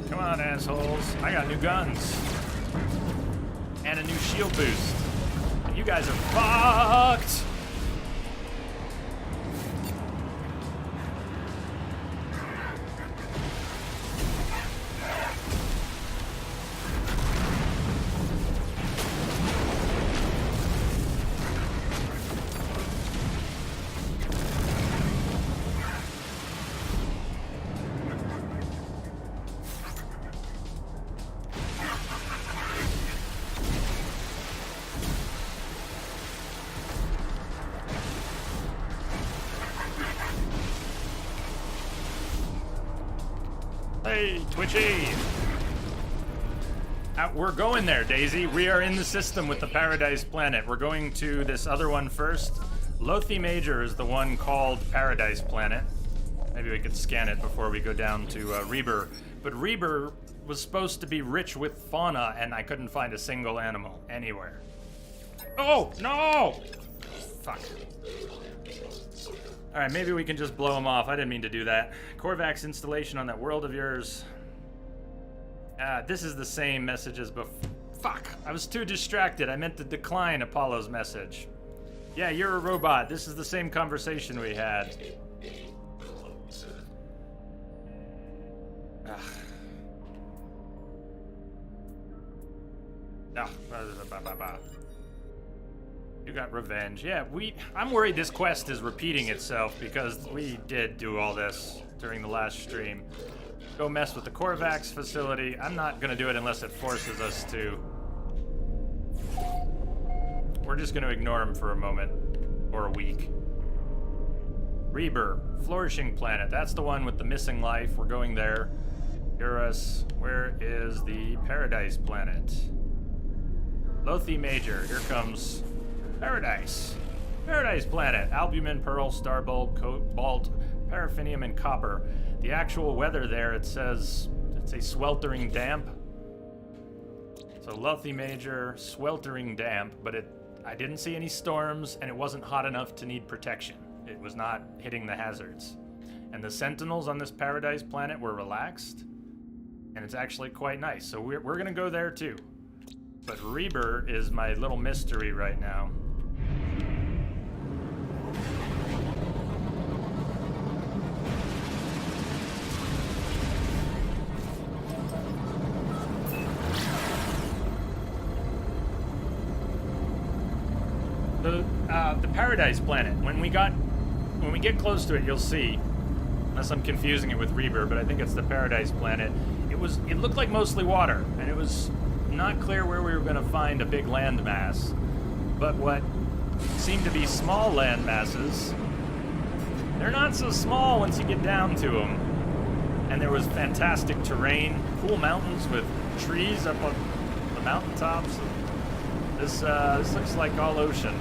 Come on, assholes. I got new guns. And a new shield boost. And you guys are fucked! Hey, Twitchy! We're going there, Daisy. We are in the system with the Paradise Planet. We're going to this other one first. Lothi Major is the one called Paradise Planet. Maybe we could scan it before we go down to Reber. But Reber was supposed to be rich with fauna, and I couldn't find a single animal anywhere. Oh, no! Fuck. Alright, maybe we can just blow him off. I didn't mean to do that. Korvax installation on that world of yours. This is the same message as before. Fuck! I was too distracted. I meant to decline Apollo's message. Yeah, you're a robot. This is the same conversation we had. You got revenge. Yeah, I'm worried this quest is repeating itself because we did do all this during the last stream. Go mess with the Korvax facility. I'm not gonna do it unless it forces us to. We're just gonna ignore him for a moment. Or a week. Reber, Flourishing Planet. That's the one with the missing life. We're going there. Eurus, where is the Paradise Planet? Lothi Major, here comes Paradise. Paradise Planet. Albumin, Pearl, Starbulb, Cobalt, Paraffinium, and Copper. The actual weather there, it says, it's a sweltering damp. So Lothi Major, sweltering damp, but I didn't see any storms, and it wasn't hot enough to need protection. It was not hitting the hazards. And the sentinels on this Paradise Planet were relaxed, and it's actually quite nice. So we're gonna go there too. But Reber is my little mystery right now. The Paradise Planet. When we get close to it, you'll see. Unless I'm confusing it with Reber, but I think it's the Paradise Planet. It looked like mostly water, and it was not clear where we were going to find a big land mass. But what seemed to be small land masses, they're not so small once you get down to them. And there was fantastic terrain, cool mountains with trees up on the mountaintops. This looks like all ocean.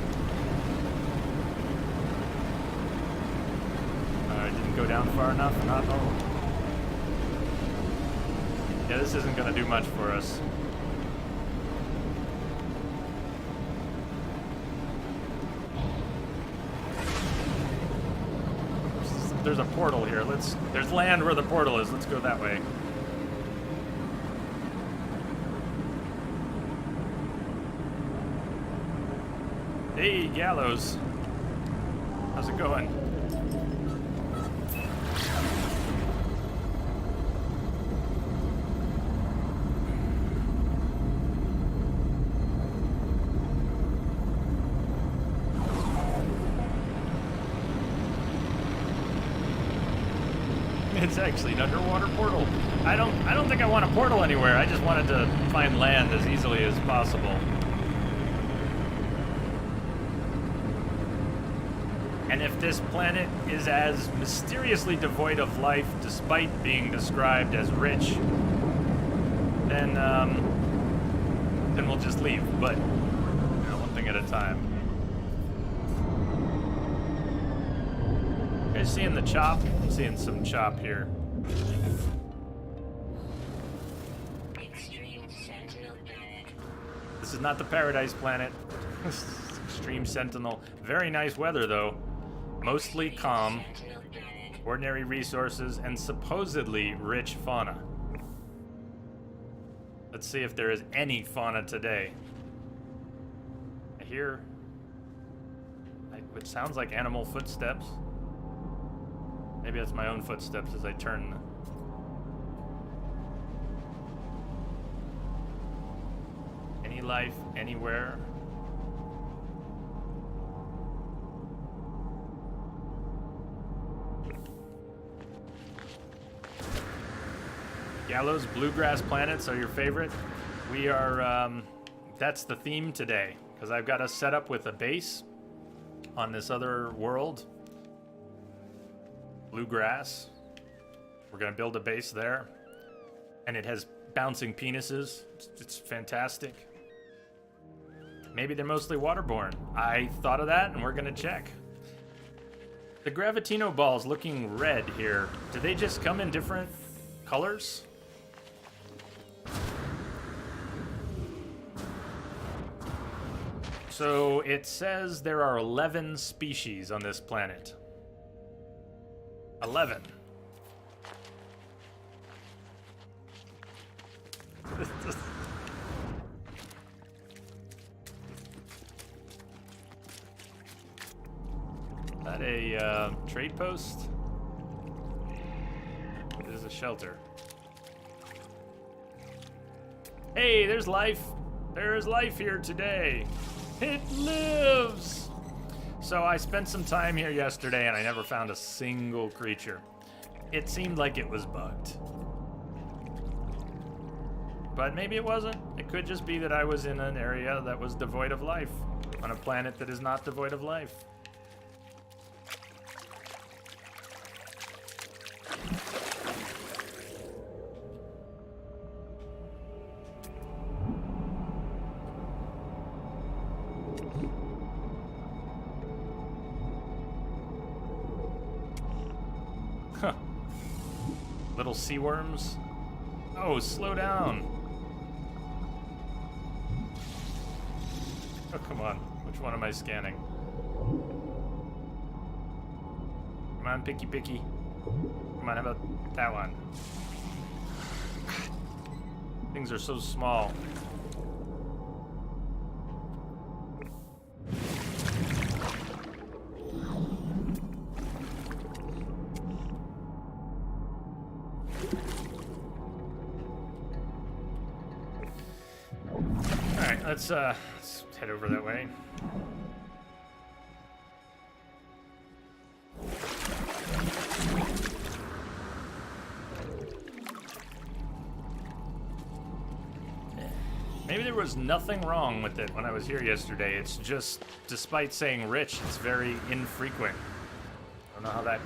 I didn't go down far enough. Yeah, this isn't going to do much for us. There's a portal here. There's land where the portal is. Let's go that way. Hey, Gallows. How's it going? It's actually an underwater portal. I don't think I want a portal anywhere. I just wanted to find land as easily as possible. And if this planet is as mysteriously devoid of life despite being described as rich, then we'll just leave. But, one thing at a time. guys seeing the chop? I'm seeing some chop here. Extreme Sentinel planet. This is not the Paradise Planet. Extreme Sentinel. Very nice weather, though. Mostly calm. Sentinel planet. Ordinary resources and supposedly rich fauna. Let's see if there is any fauna today. I hear... It sounds like animal footsteps. Maybe that's my own footsteps as I turn. Any life, anywhere. Gallows bluegrass planets are your favorite? We are, that's the theme today, because I've got us set up with a base on this other world. Bluegrass. We're gonna build a base there. And it has bouncing penises. It's fantastic. Maybe they're mostly waterborne. I thought of that and we're gonna check. The Gravitino balls looking red here. Do they just come in different colors? So it says there are 11 species on this planet. 11. Is that a trade post? It is a shelter. Hey, there's life. There is life here today. It lives! So I spent some time here yesterday and I never found a single creature. It seemed like it was bugged. But maybe it wasn't. It could just be that I was in an area that was devoid of life, on a planet that is not devoid of life. Huh. Little sea worms. Oh, slow down. Oh, come on. Which one am I scanning? Come on, picky picky. Come on, how about that one? Things are so small. Let's head over that way. Maybe there was nothing wrong with it when I was here yesterday. It's just, despite saying rich, it's very infrequent. I don't know how that...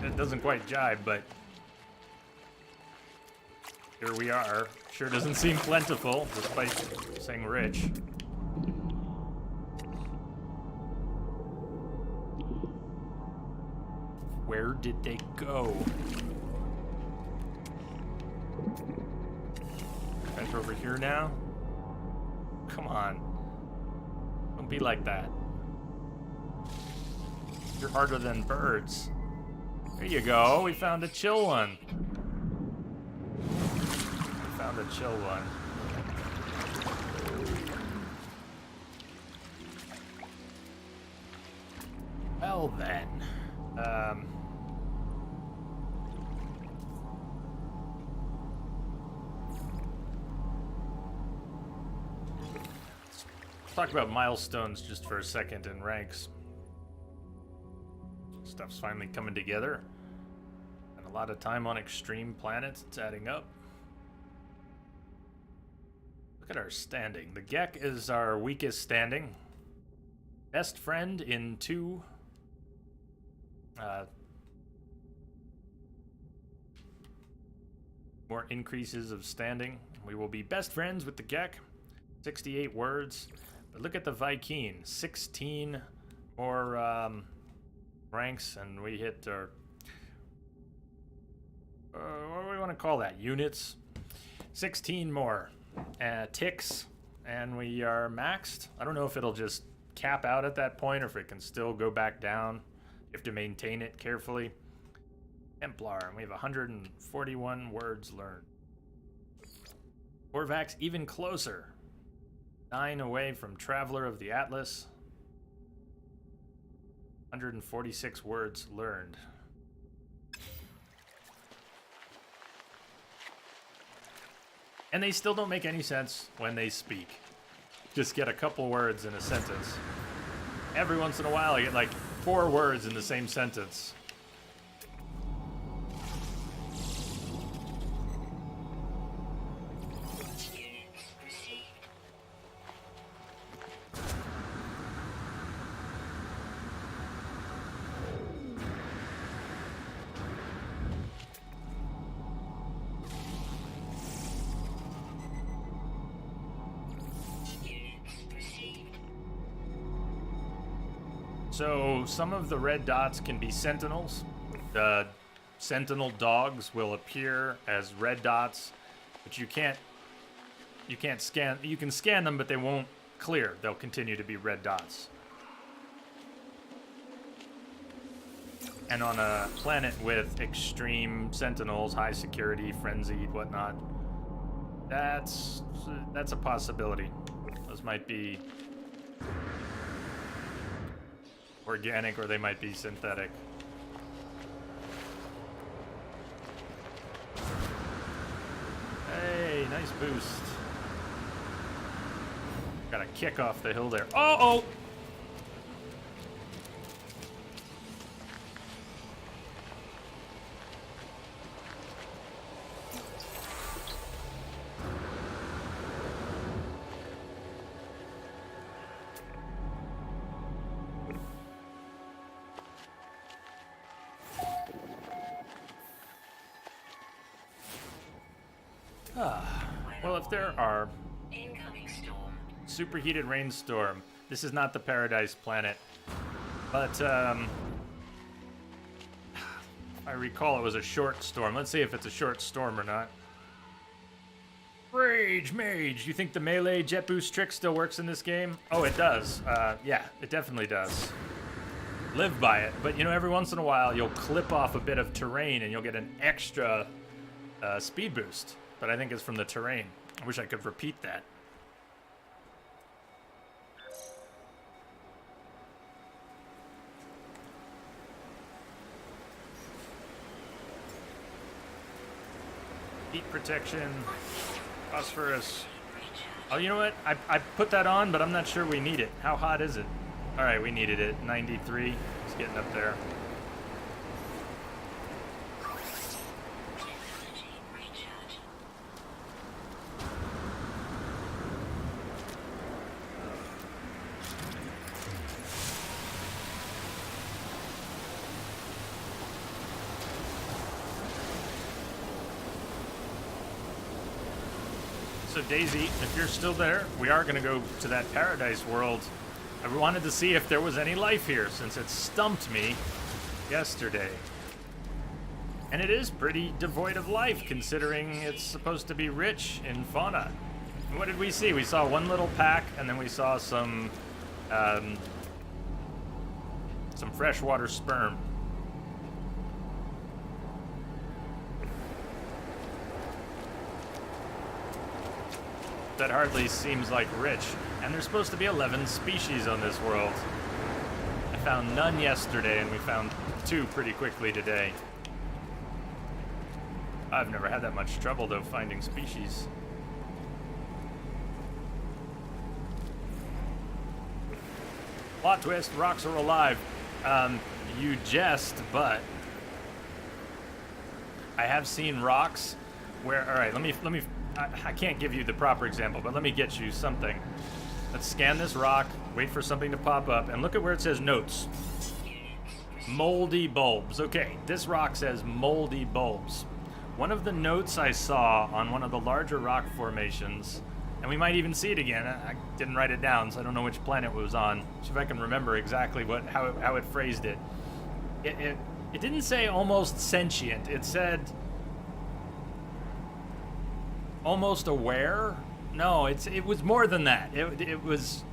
It doesn't quite jibe, but... Here we are. Sure doesn't seem plentiful, despite saying rich. Where did they go? Back over here now? Come on. Don't be like that. You're harder than birds. There you go. We found a chill one. The chill one. Well then, let's talk about milestones just for a second in ranks. Stuff's finally coming together, and a lot of time on extreme planets. It's adding up. Look at our standing. The Gek is our weakest standing. Best friend in 2. More increases of standing. We will be best friends with the Gek. 68 words. But look at the Vy'keen. 16 more ranks, and we hit our what do we want to call that? Units. 16 more ticks, and we are maxed. I don't know if it'll just cap out at that point or if it can still go back down. You have to maintain it carefully. Templar, and we have 141 words learned. Korvax even closer. 9 away from Traveler of the Atlas. 146 words learned. And they still don't make any sense when they speak. Just get a couple words in a sentence. Every once in a while, I get like 4 words in the same sentence. So some of the red dots can be sentinels. The sentinel dogs will appear as red dots, but you can't scan. You can scan them, but they won't clear. They'll continue to be red dots. And on a planet with extreme sentinels, high security, frenzied, whatnot, that's a possibility. Those might be organic, or they might be synthetic. Hey, nice boost. Got a kick off the hill there. Oh! Well, if there are Incoming storm. superheated rainstorm, this is not the Paradise Planet, but if I recall, it was a short storm. Let's see if it's a short storm or not. Rage Mage! You think the melee jet boost trick still works in this game? Oh, it does. Yeah, it definitely does. Live by it, but you know, every once in a while you'll clip off a bit of terrain and you'll get an extra speed boost. But I think it's from the terrain. I wish I could repeat that. Heat protection, phosphorus. Oh, you know what? I put that on, but I'm not sure we need it. How hot is it? All right, we needed it. 93. It's getting up there. So Daisy, if you're still there, we are going to go to that Paradise world. I wanted to see if there was any life here, since it stumped me yesterday. And it is pretty devoid of life, considering it's supposed to be rich in fauna. And what did we see? We saw one little pack, and then we saw some freshwater sperm. That hardly seems like rich. And there's supposed to be 11 species on this world. I found none yesterday, and we found 2 pretty quickly today. I've never had that much trouble, though, finding species. Plot twist, rocks are alive. You jest, but I have seen rocks where, all right, let me I can't give you the proper example, but let me get you something. Let's scan this rock, wait for something to pop up, and look at where it says notes. Moldy bulbs. Okay, this rock says moldy bulbs. One of the notes I saw on one of the larger rock formations, and we might even see it again. I didn't write it down, so I don't know which planet it was on. See if I can remember exactly how it phrased it. It didn't say almost sentient. It said almost aware. No, it was more than that. It was.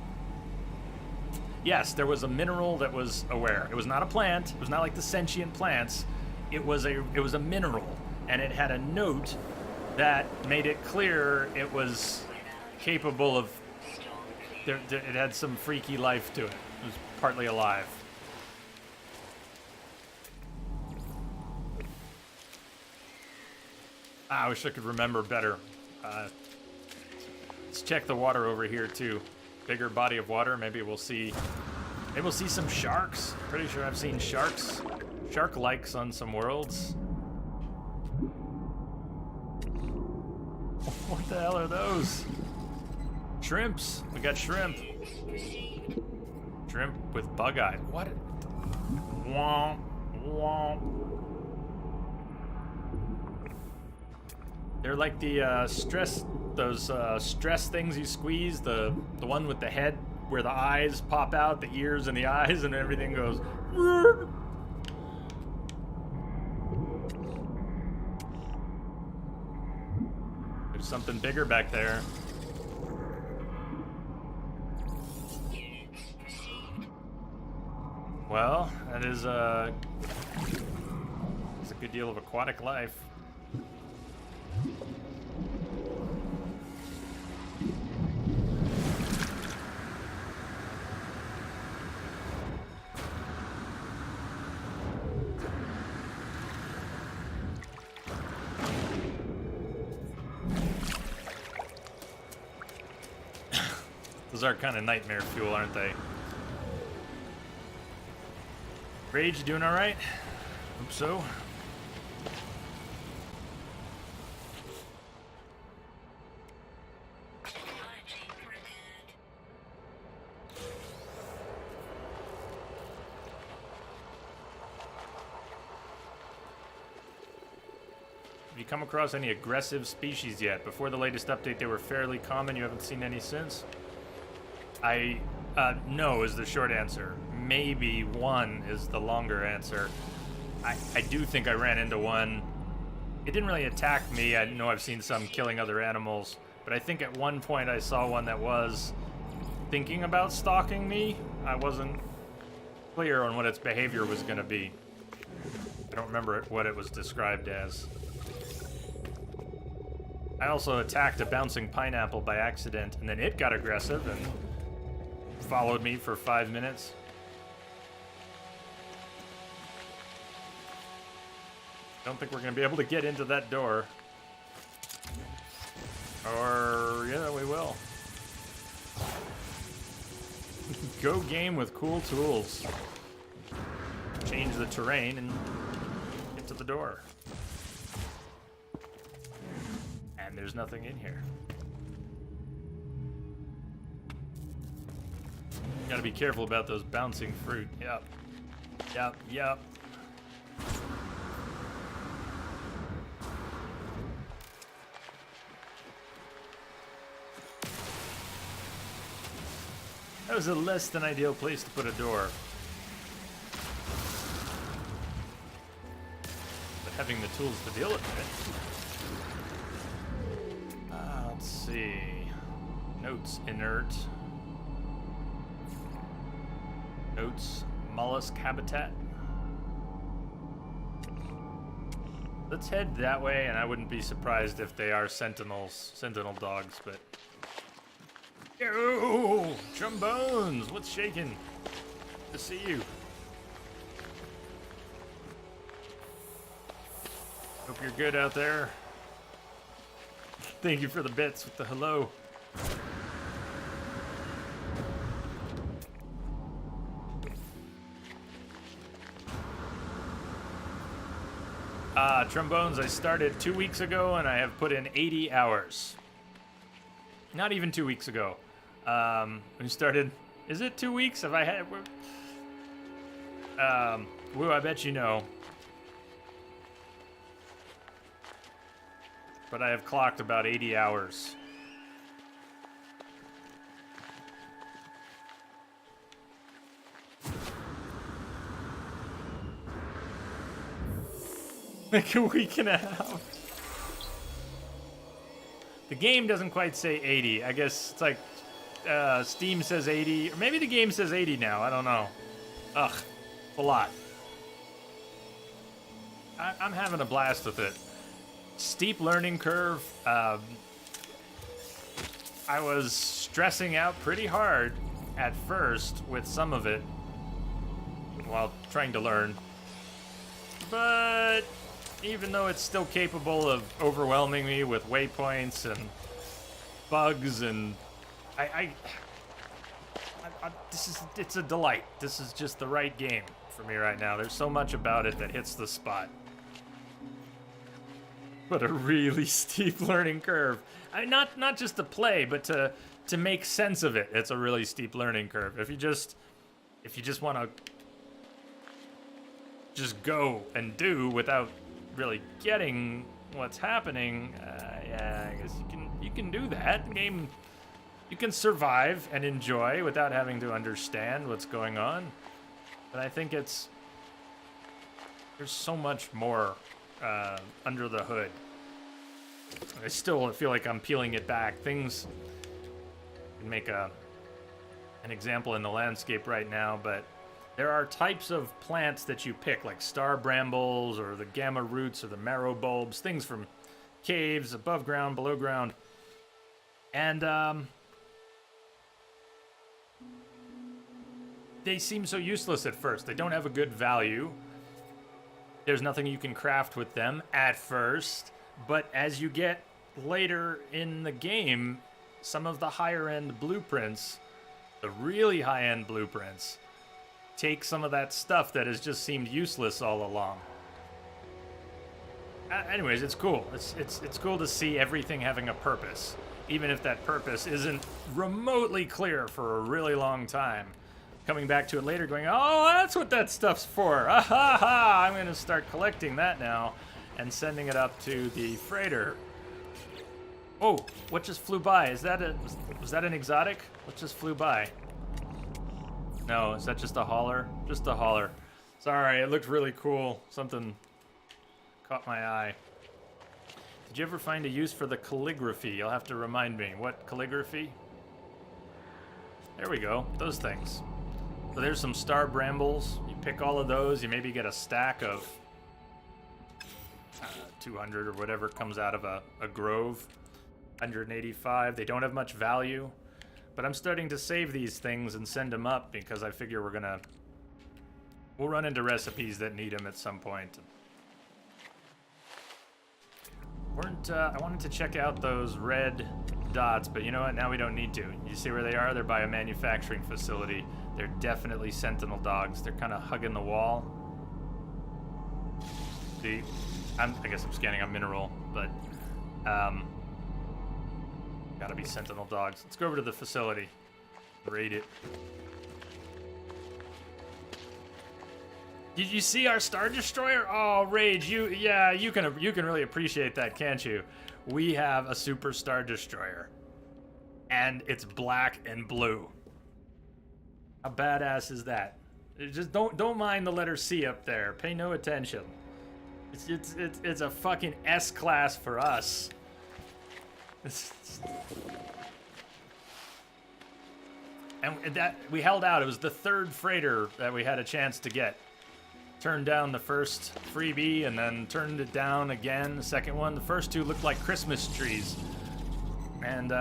Yes, there was a mineral that was aware. It was not a plant. It was not like the sentient plants. It was a mineral, and it had a note that made it clear it was capable of. It had some freaky life to it. It was partly alive. I wish I could remember better. Let's check the water over here too. Bigger body of water. Maybe we'll see some sharks. Pretty sure I've seen sharks. Shark-likes on some worlds. What the hell are those? Shrimps. We got shrimp. Shrimp with bug eye. What? Womp, womp. They're like the those stress things you squeeze. The one with the head where the eyes pop out, the ears and the eyes, and everything goes. There's something bigger back there. Well, that is it's a good deal of aquatic life. Those are kind of nightmare fuel, aren't they? Rage, you doing all right? Hope so. Have you come across any aggressive species yet? Before the latest update, they were fairly common. You haven't seen any since? No is the short answer. Maybe one is the longer answer. I do think I ran into one. It didn't really attack me. I know I've seen some killing other animals, but I think at one point I saw one that was thinking about stalking me. I wasn't clear on what its behavior was going to be. I don't remember what it was described as. I also attacked a bouncing pineapple by accident, and then it got aggressive and followed me for 5 minutes. Don't think we're going to be able to get into that door. Or, yeah, we will. Go game with cool tools. Change the terrain and get to the door. And there's nothing in here. Gotta be careful about those bouncing fruit. Yep. Yep, yep. That was a less than ideal place to put a door. But having the tools to deal with it. Let's see. Notes, inert. Notes, mollusk habitat. Let's head that way, and I wouldn't be surprised if they are sentinel dogs, but... Yo! Trombones! What's shaking? Good to see you. Hope you're good out there. Thank you for the bits with the hello. Trombones, I started 2 weeks ago, and I have put in 80 hours. Not even 2 weeks ago. We started... Is it 2 weeks? Have I had... Woo, I bet you know. But I have clocked about 80 hours. Like a week and a half. The game doesn't quite say 80. I guess it's like Steam says 80, or maybe the game says 80 now. I don't know. Ugh, it's a lot. I'm having a blast with it. Steep learning curve. I was stressing out pretty hard at first with some of it while trying to learn. But even though it's still capable of overwhelming me with waypoints and bugs, and it's a delight. This is just the right game for me right now. There's so much about it that hits the spot. But a really steep learning curve. Not just to play, but to make sense of it. It's a really steep learning curve. If you just want to just go and do without really getting what's happening, yeah, I guess you can do that. The game, you can survive and enjoy without having to understand what's going on. But I think there's so much more under the hood. I still feel like I'm peeling it back. Things can make an example in the landscape right now, but there are types of plants that you pick, like star brambles or the gamma roots or the marrow bulbs, things from caves, above ground, below ground. And they seem so useless at first. They don't have a good value. There's nothing you can craft with them at first. But as you get later in the game, some of the higher end blueprints, the really high end blueprints, take some of that stuff that has just seemed useless all along. Anyways, it's cool. It's cool to see everything having a purpose, even if that purpose isn't remotely clear for a really long time. Coming back to it later going, oh, that's what that stuff's for. Ah ha ha, I'm going to start collecting that now and sending it up to the freighter. Oh, what just flew by? Was that an exotic? What just flew by? No, is that just a hauler? Just a hauler. Sorry, it looked really cool. Something caught my eye. Did you ever find a use for the calligraphy? You'll have to remind me. What calligraphy? There we go. Those things. So there's some star brambles. You pick all of those. You maybe get a stack of 200 or whatever comes out of a grove. 185. They don't have much value. But I'm starting to save these things and send them up because I figure we'll run into recipes that need them at some point. I wanted to check out those red dots, but you know what? Now we don't need to. You see where they are? They're by a manufacturing facility. They're definitely sentinel dogs. They're kind of hugging the wall. See? I guess I'm scanning a mineral, but gotta be sentinel dogs. Let's go over to the facility. Raid it. Did you see our Star Destroyer? Oh, Rage, you can really appreciate that, can't you? We have a Super Star Destroyer, and it's black and blue. How badass is that? Just don't mind the letter C up there. Pay no attention. It's a fucking S class for us. And that we held out. It was the third freighter that we had a chance to get. Turned down the first freebie and then turned it down again, the second one. The first two looked like Christmas trees. And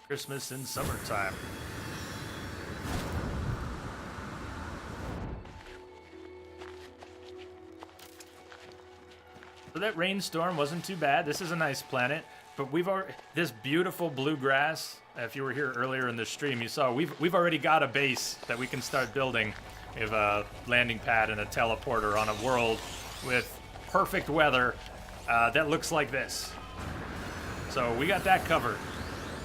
Christmas in summertime. So that rainstorm wasn't too bad. This is a nice planet, but we've already this beautiful bluegrass. If you were here earlier in the stream, you saw we've already got a base that we can start building. We have a landing pad and a teleporter on a world with perfect weather that looks like this. So we got that covered.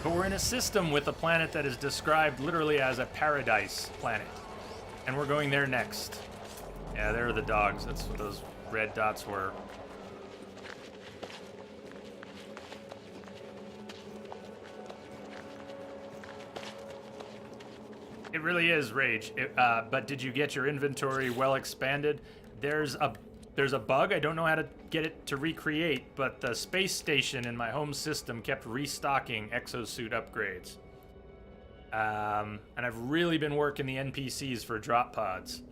But we're in a system with a planet that is described literally as a paradise planet, and we're going there next. Yeah, there are the dogs. That's what those red dots were. It really is rage. But did you get your inventory well expanded? There's a bug. I don't know how to get it to recreate, but the space station in my home system kept restocking exosuit upgrades. And I've really been working the NPCs for drop pods.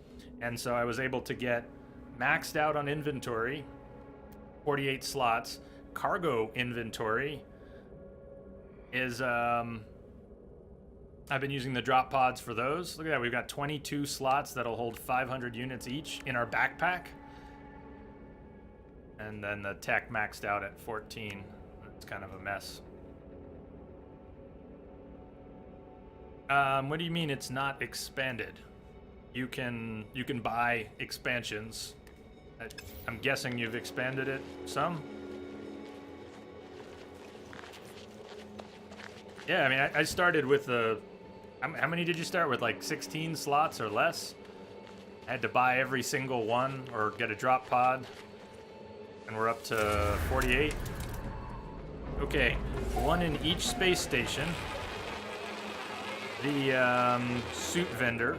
And so I was able to get maxed out on inventory, 48 slots. Cargo inventory is, I've been using the drop pods for those. Look at that, we've got 22 slots that'll hold 500 units each in our backpack. And then the tech maxed out at 14. It's kind of a mess. What do you mean it's not expanded? You can buy expansions. I'm guessing you've expanded it some? Yeah, I mean, I started with the... How many did you start with? Like 16 slots or less? I had to buy every single one or get a drop pod. And we're up to 48. Okay, one in each space station. The suit vendor,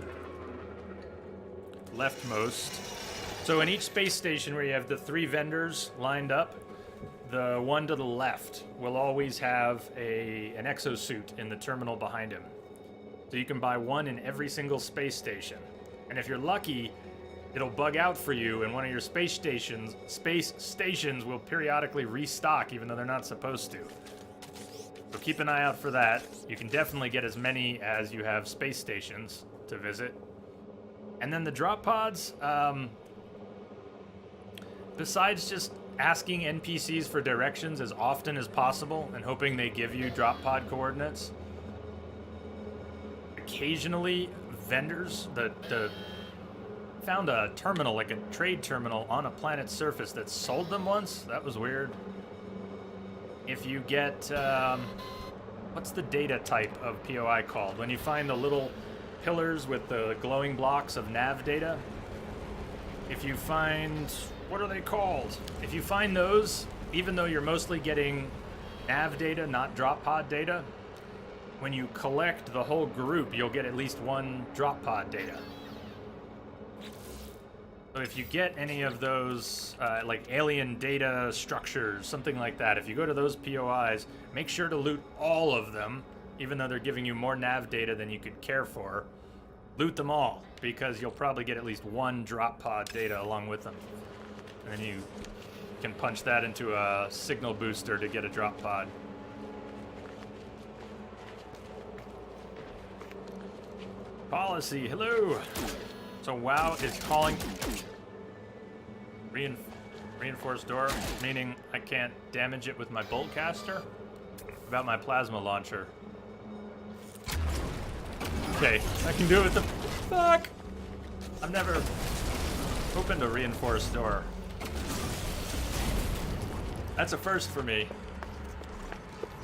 leftmost. So in each space station where you have the 3 vendors lined up, the one to the left will always have an exosuit in the terminal behind him. So you can buy one in every single space station. And if you're lucky, it'll bug out for you, and one of your space stations will periodically restock, even though they're not supposed to. So keep an eye out for that. You can definitely get as many as you have space stations to visit. And then the drop pods, besides just asking NPCs for directions as often as possible and hoping they give you drop pod coordinates, occasionally vendors, found a terminal, like a trade terminal on a planet's surface that sold them once. That was weird. If you get, what's the data type of POI called? When you find the little pillars with the glowing blocks of nav data, if you find, what are they called? If you find those, even though you're mostly getting nav data, not drop pod data, when you collect the whole group, you'll get at least one drop pod data. So if you get any of those, like alien data structures, something like that, if you go to those POIs, make sure to loot all of them, even though they're giving you more nav data than you could care for. Loot them all, because you'll probably get at least one drop pod data along with them. And then you can punch that into a signal booster to get a drop pod. Policy, hello! So WoW is calling reinforced door, meaning I can't damage it with my boltcaster? About my plasma launcher. Okay, I can do it with the... Fuck! I've never opened a reinforced door. That's a first for me.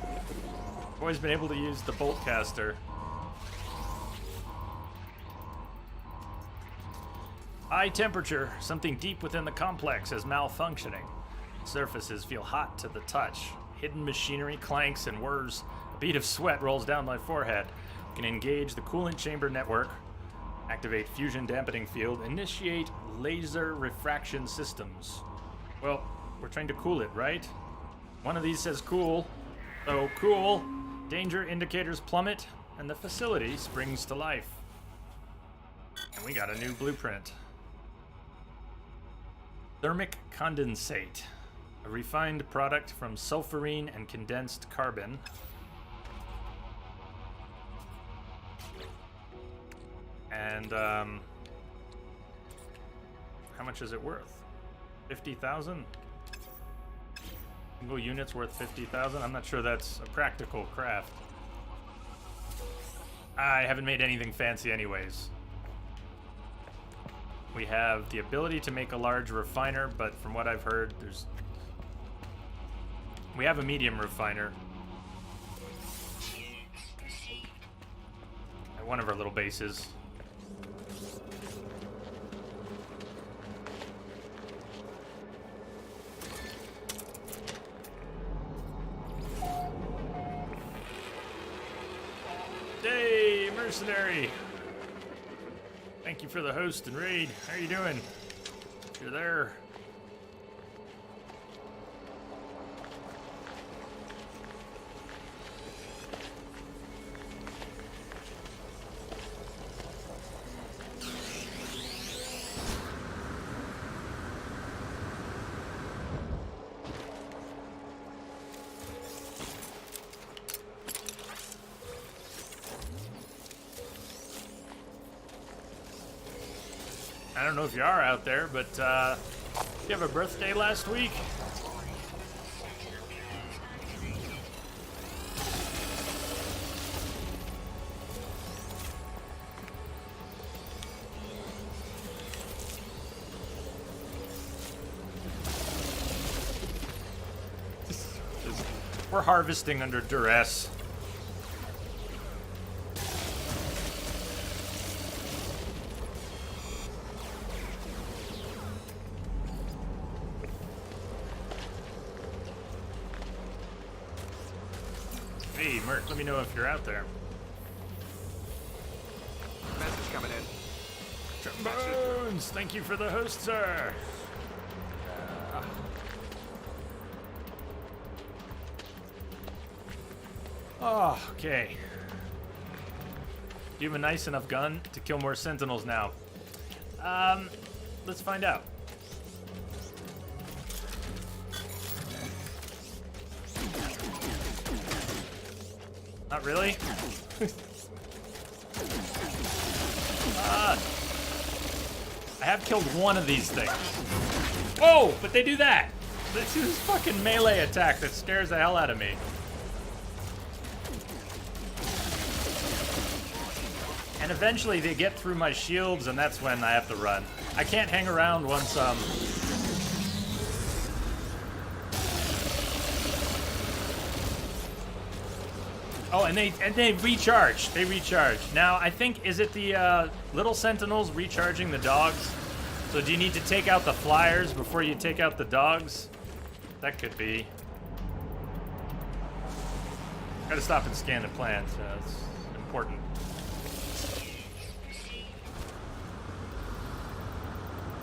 I've always been able to use the boltcaster. High temperature. Something deep within the complex is malfunctioning. Surfaces feel hot to the touch. Hidden machinery clanks and whirs. A bead of sweat rolls down my forehead. You can engage the coolant chamber network. Activate fusion dampening field. Initiate laser refraction systems. Well, we're trying to cool it, right? One of these says cool. So cool. Danger indicators plummet, and the facility springs to life. And we got a new blueprint. Thermic condensate, a refined product from sulfurine and condensed carbon. And how much is it worth? 50,000? Single unit's worth 50,000? I'm not sure that's a practical craft. I haven't made anything fancy anyways. We have the ability to make a large refiner, but from what I've heard, we have a medium refiner at one of our little bases. Hey, mercenary! thank you for the host and raid. How you doing? If you're there. I don't know if you are out there, but you have a birthday last week? We're harvesting under duress. Hey, Merc, let me know if you're out there. Message coming in. Trombones, thank you for the host, sir. Oh, okay. Do you have a nice enough gun to kill more sentinels now? Let's find out. Not really? I have killed one of these things. Whoa, but they do that. This is fucking melee attack that scares the hell out of me. And eventually they get through my shields, and that's when I have to run. I can't hang around once, Oh, and they recharge. They recharge. Now, I think, is it the little sentinels recharging the dogs? So do you need to take out the flyers before you take out the dogs? That could be. Gotta stop and scan the plans. It's important.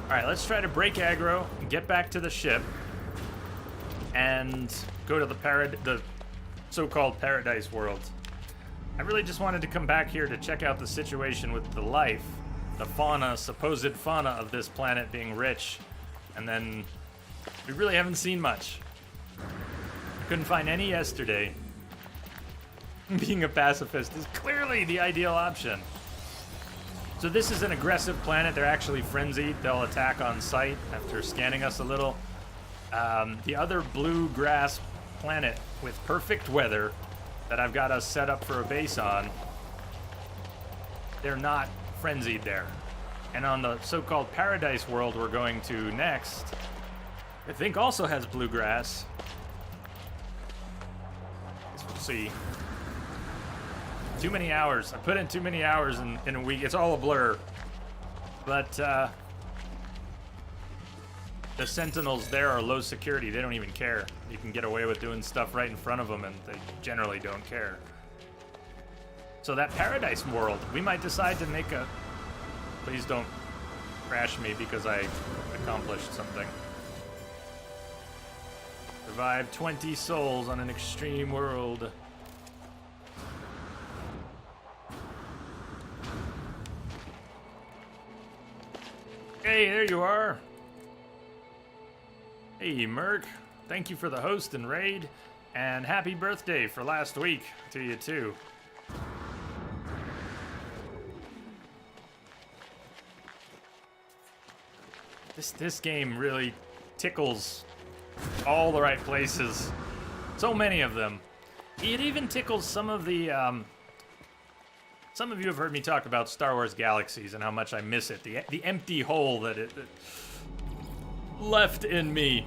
Alright, let's try to break aggro, get back to the ship, and go to the so-called paradise world. I really just wanted to come back here to check out the situation with the life, the fauna, supposed fauna of this planet being rich, and then we really haven't seen much. I couldn't find any yesterday. Being a pacifist is clearly the ideal option. So this is an aggressive planet. They're actually frenzied. They'll attack on sight after scanning us a little. The other blue grass planet with perfect weather that I've got us set up for a base on, they're not frenzied there. And on the so-called paradise world we're going to next, I think also has bluegrass. We'll see. Too many hours. I put in too many hours in a week. It's all a blur. But the sentinels there are low security. They don't even care. You can get away with doing stuff right in front of them, and they generally don't care. So that paradise world, we might decide to make a... Please don't crash me because I accomplished something. Survive 20 souls on an extreme world. Hey, there you are. Hey, Merc. Thank you for the host and raid, and happy birthday for last week to you too. This game really tickles all the right places. So many of them. It even tickles some of the some of you have heard me talk about Star Wars Galaxies and how much I miss it. The empty hole that it left in me.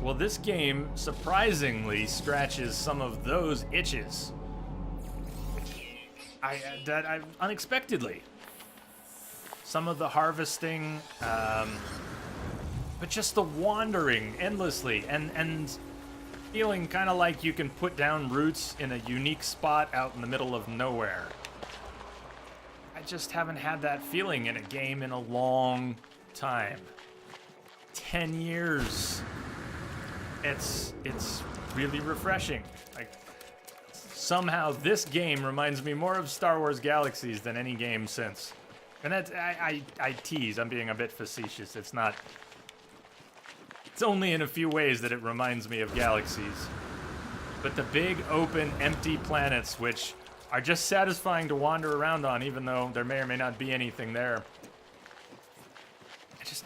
Well, this game surprisingly scratches some of those itches. Unexpectedly. Some of the harvesting, but just the wandering endlessly and feeling kind of like you can put down roots in a unique spot out in the middle of nowhere. I just haven't had that feeling in a game in a long time. 10 years. It's really refreshing. Like, somehow this game reminds me more of Star Wars Galaxies than any game since. And that's, I tease, I'm being a bit facetious. It's not, it's only in a few ways that it reminds me of Galaxies. But the big, open, empty planets, which are just satisfying to wander around on, even though there may or may not be anything there.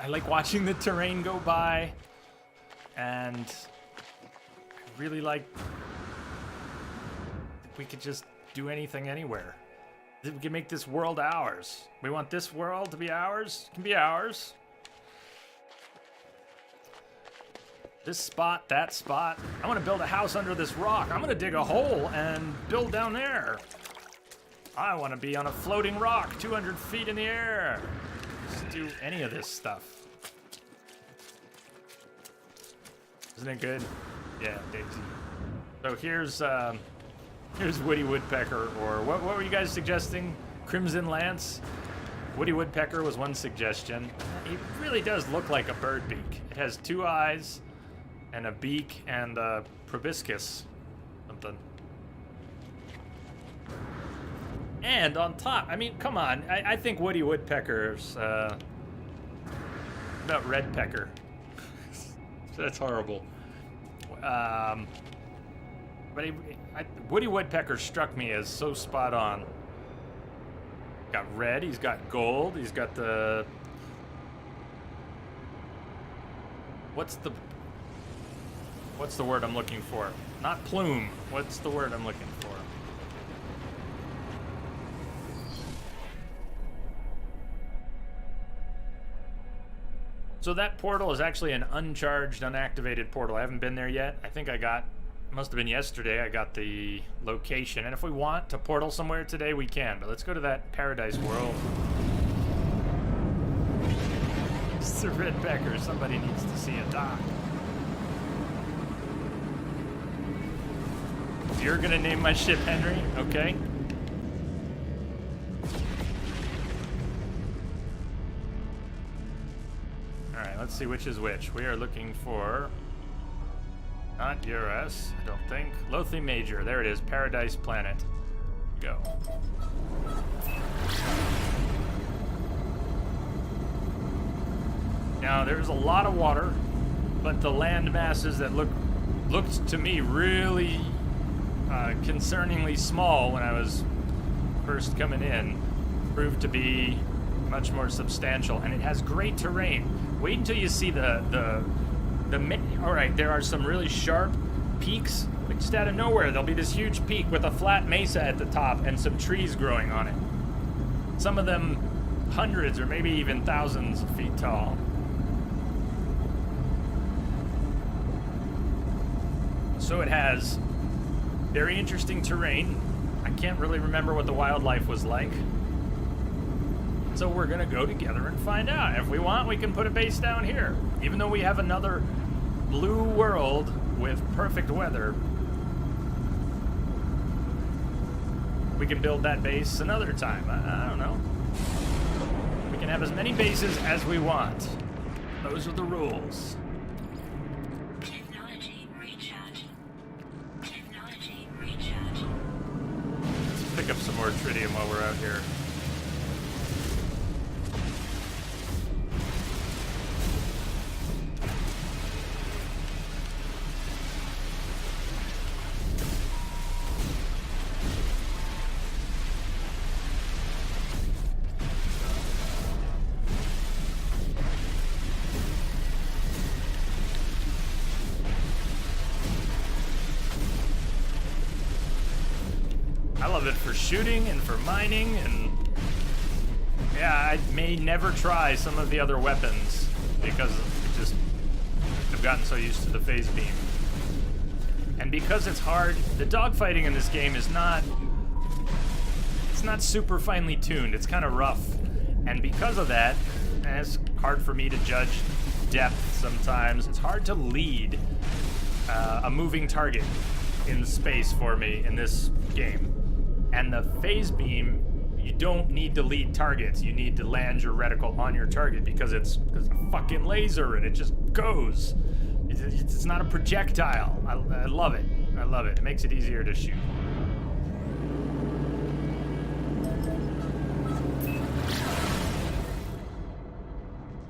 I like watching the terrain go by, and I really like, we could just do anything anywhere. We can make this world ours. We want this world to be ours. It can be ours. This spot, that spot. I want to build a house under this rock. I'm going to dig a hole and build down there. I want to be on a floating rock 200 feet in the air. Just do any of this stuff. Isn't it good? Yeah, Daisy. So here's Woody Woodpecker, or what were you guys suggesting? Crimson Lance? Woody Woodpecker was one suggestion. He really does look like a bird beak. It has 2 eyes and a beak and a proboscis, something. And on top, I mean, come on. I think Woody Woodpecker's about red pecker. That's horrible. But Woody Woodpecker struck me as so spot on. Got red, he's got gold, he's got the... What's the word I'm looking for? Not plume. What's the word I'm looking for? So that portal is actually an uncharged, unactivated portal. I haven't been there yet. I think must have been yesterday, I got the location. And if we want to portal somewhere today, we can. But let's go to that paradise world. It's the red pecker. Somebody needs to see a doc. You're gonna name my ship Henry, okay? Alright, let's see which is which. We are looking for... Not Eurus, I don't think. Lothi Major, there it is, Paradise Planet. Go. Now, there's a lot of water, but the land masses that looked to me really concerningly small when I was first coming in proved to be much more substantial, and it has great terrain. Wait until you see all right, there are some really sharp peaks, but just out of nowhere, there'll be this huge peak with a flat mesa at the top and some trees growing on it. Some of them hundreds or maybe even thousands of feet tall. So it has very interesting terrain. I can't really remember what the wildlife was like. So we're gonna go together and find out. If we want, we can put a base down here. Even though we have another blue world with perfect weather, we can build that base another time. I don't know. We can have as many bases as we want. Those are the rules. Technology recharge. Technology recharge. Let's pick up some more tritium while we're out here. I love it for shooting and for mining, and yeah, I may never try some of the other weapons because I've gotten so used to the phase beam. And because it's hard, the dogfighting in this game is not super finely tuned. It's kind of rough. And because of that, it's hard for me to judge depth sometimes. It's hard to lead a moving target in space for me in this game. And the phase beam, you don't need to lead targets. You need to land your reticle on your target because it's a fucking laser and it just goes. It's not a projectile. I love it. I love it. It makes it easier to shoot.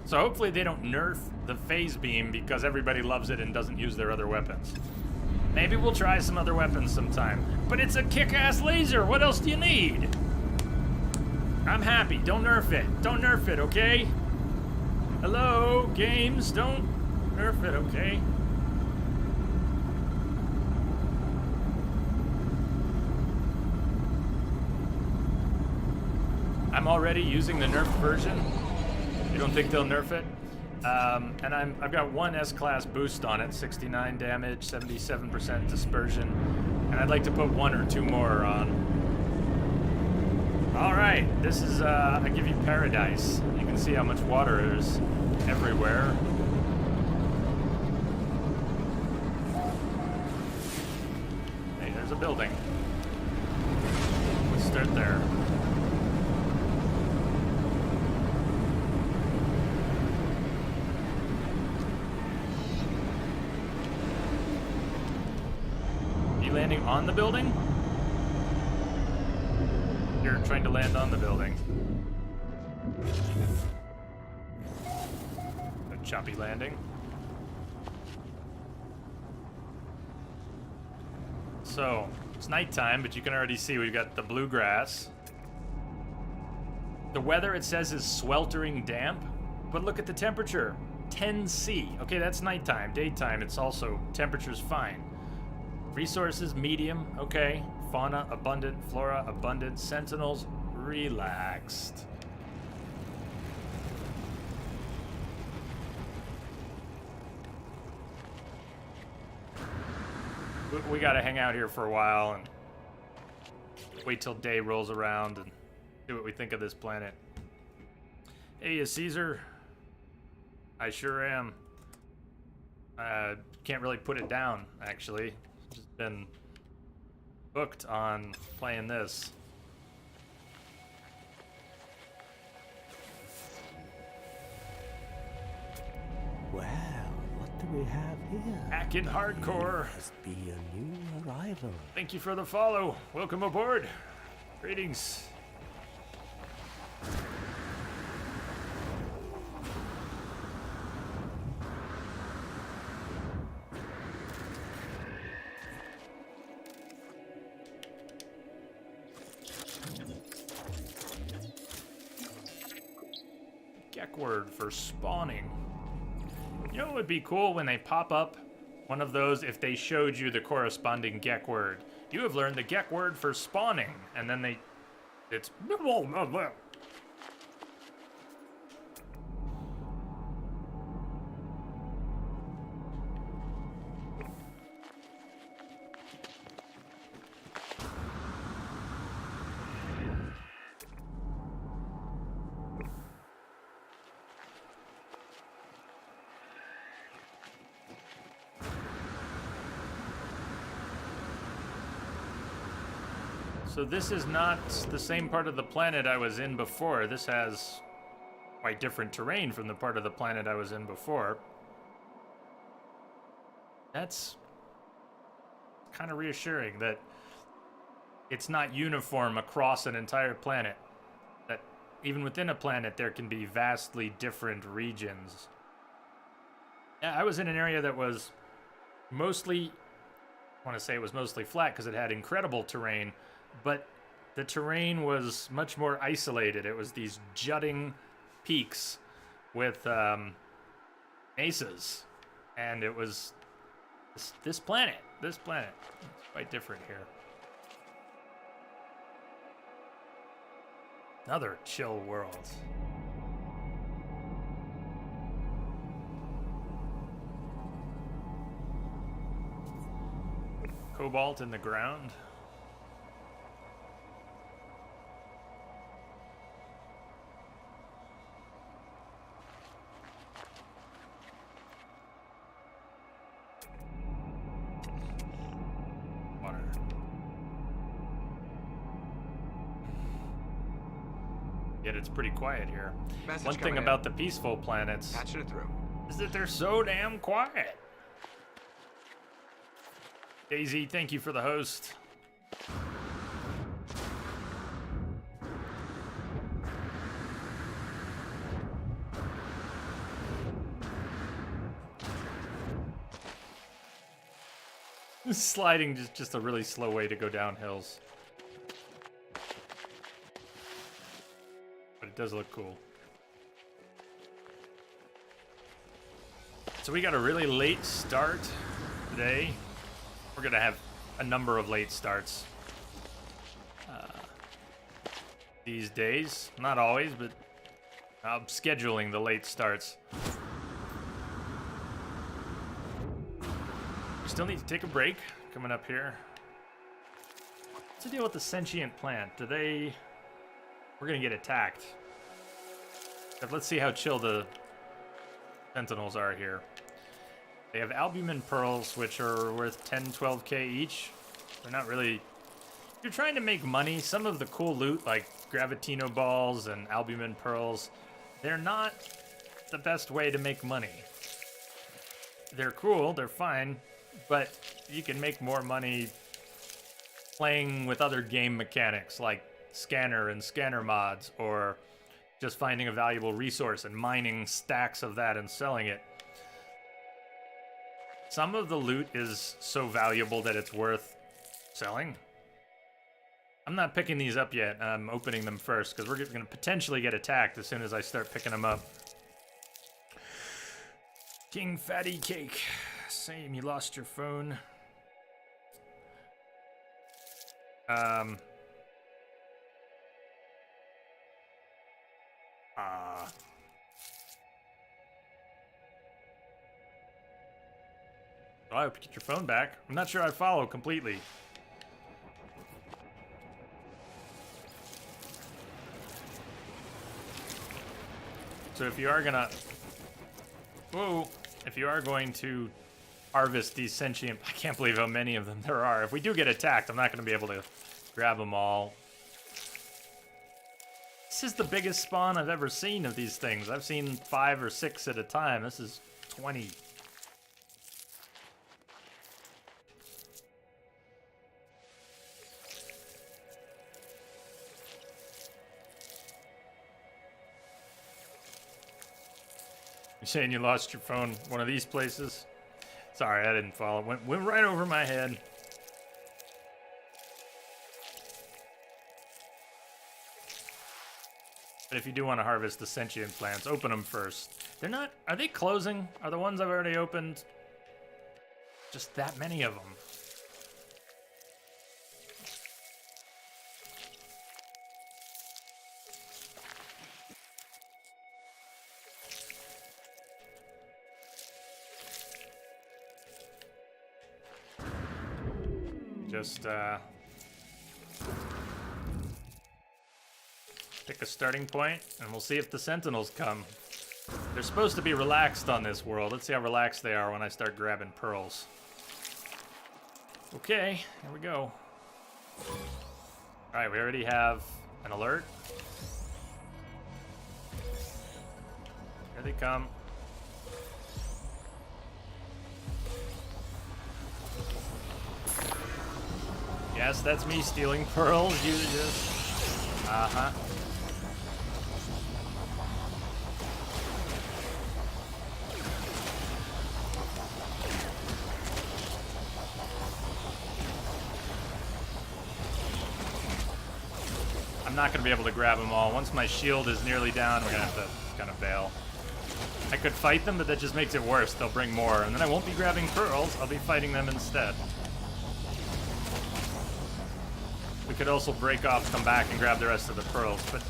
So hopefully they don't nerf the phase beam because everybody loves it and doesn't use their other weapons. Maybe we'll try some other weapons sometime. But it's a kick-ass laser. What else do you need? I'm happy. Don't nerf it. Don't nerf it, okay? Hello, games. Don't nerf it, okay? I'm already using the nerfed version. You don't think they'll nerf it? And I've got one S-class boost on it, 69 damage, 77% dispersion, and I'd like to put one or two more on. All right, this is I give you paradise. You can see how much water there's everywhere. Hey, there's a building. Let's start there. Landing on the building? You're trying to land on the building. A choppy landing. So, it's nighttime, but you can already see we've got the bluegrass. The weather, it says, is sweltering damp, but look at the temperature. 10°C. Okay, that's nighttime. Daytime, it's also, temperature's fine. Resources, medium, okay. Fauna, abundant. Flora, abundant. Sentinels, relaxed. We gotta hang out here for a while and wait till day rolls around and see what we think of this planet. Hey, Caesar. I sure am. Can't really put it down, actually. Just been booked on playing this. Well, what do we have here? Hacking hardcore. Must be a new arrival. Thank you for the follow. Welcome aboard. Greetings. Gek word for spawning. You know what would be cool when they pop up one of those if they showed you the corresponding Gek word? You have learned the Gek word for spawning, and then it's So this is not the same part of the planet I was in before. This has quite different terrain from the part of the planet I was in before. That's kind of reassuring that it's not uniform across an entire planet. That even within a planet there can be vastly different regions. Yeah, I was in an area that was mostly, I want to say it was mostly flat because it had incredible terrain, but the terrain was much more isolated. It was these jutting peaks with mesas, and it was this planet. This planet. It's quite different here. Another chill world. Cobalt in the ground. Yet it's pretty quiet here. Message One thing coming in. about the peaceful planets Patching it through. is that they're so damn quiet. Daisy, thank you for the host. Sliding is just a really slow way to go down hills. But it does look cool. So we got a really late start today. We're gonna have a number of late starts these days. Not always, but I'm scheduling the late starts. We still need to take a break coming up here. What's the deal with the sentient plant? Do they... We're gonna get attacked. But let's see how chill the sentinels are here. They have albumin pearls, which are worth 10, 12k each. They're not really... If you're trying to make money, some of the cool loot, like Gravitino balls and albumin pearls, they're not the best way to make money. They're cool, they're fine, but you can make more money playing with other game mechanics, like scanner and scanner mods, or just finding a valuable resource and mining stacks of that and selling it. Some of the loot is so valuable that it's worth selling. I'm not picking these up yet. I'm opening them first because we're going to potentially get attacked as soon as I start picking them up. King Fatty Cake. Same, you lost your phone. I hope you get your phone back. I'm not sure I follow completely. So if you are gonna... Whoa! If you are going to harvest these sentient... I can't believe how many of them there are. If we do get attacked, I'm not going to be able to grab them all. This is the biggest spawn I've ever seen of these things. I've seen 5 or 6 at a time. This is 20. You saying you lost your phone one of these places? Sorry, I didn't follow. Went right over my head. But if you do want to harvest the sentient plants, open them first. They're not... Are they closing? Are the ones I've already opened just that many of them? Just, pick a starting point, and we'll see if the sentinels come. They're supposed to be relaxed on this world. Let's see how relaxed they are when I start grabbing pearls. Okay, here we go. Alright, we already have an alert. Here they come. Yes, that's me stealing pearls. You just... Uh-huh. I'm not going to be able to grab them all. Once my shield is nearly down, we're going to have to kind of bail. I could fight them, but that just makes it worse. They'll bring more, and then I won't be grabbing pearls. I'll be fighting them instead. We could also break off, come back, and grab the rest of the pearls. But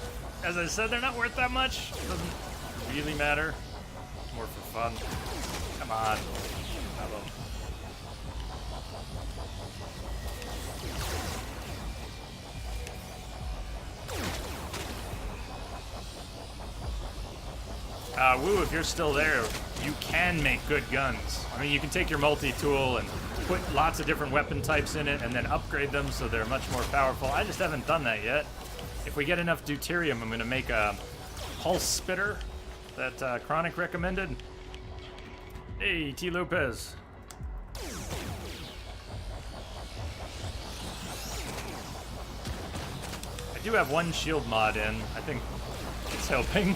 as I said, they're not worth that much. It doesn't really matter. It's more for fun. Come on. Have them. Woo, if you're still there, you can make good guns. I mean, you can take your multi-tool and put lots of different weapon types in it and then upgrade them so they're much more powerful. I just haven't done that yet. If we get enough deuterium, I'm gonna make a pulse spitter that Chronic recommended. Hey, T. Lopez. I do have one shield mod in. I think it's helping.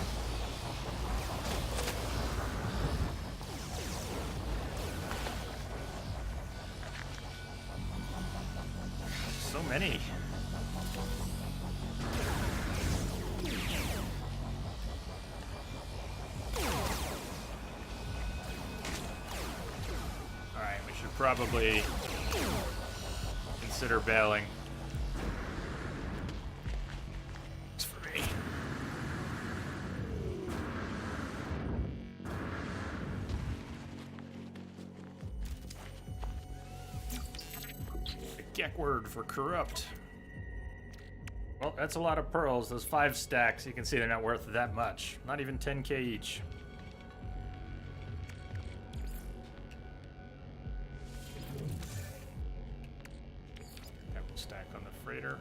So many. Alright, we should probably consider bailing. It's for me. The Gek word for corrupt. Well, that's a lot of pearls. Those 5 stacks, you can see they're not worth that much. Not even 10k each. That will stack on the freighter.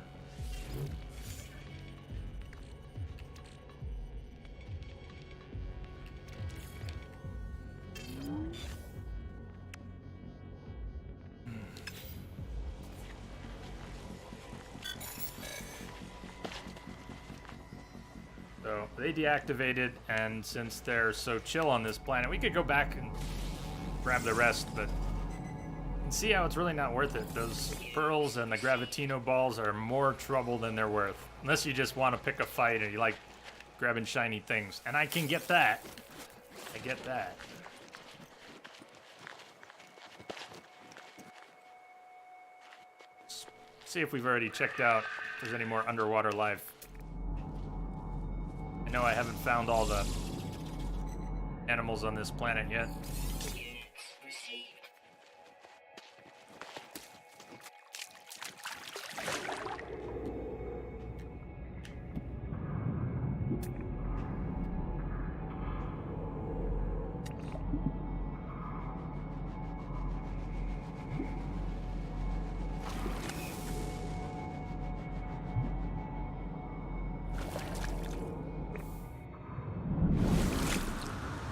So they deactivated, and since they're so chill on this planet, we could go back and grab the rest, but you can see how it's really not worth it. Those pearls and the Gravitino balls are more trouble than they're worth. Unless you just want to pick a fight and you like grabbing shiny things. And I can get that. I get that. Let's see if we've already checked out if there's any more underwater life. I know I haven't found all the animals on this planet yet. Units received.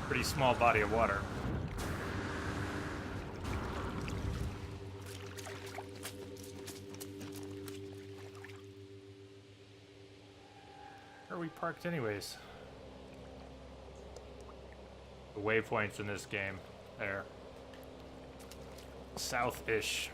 Pretty small body of water. Where are we parked anyways? The waypoints in this game. There. South-ish.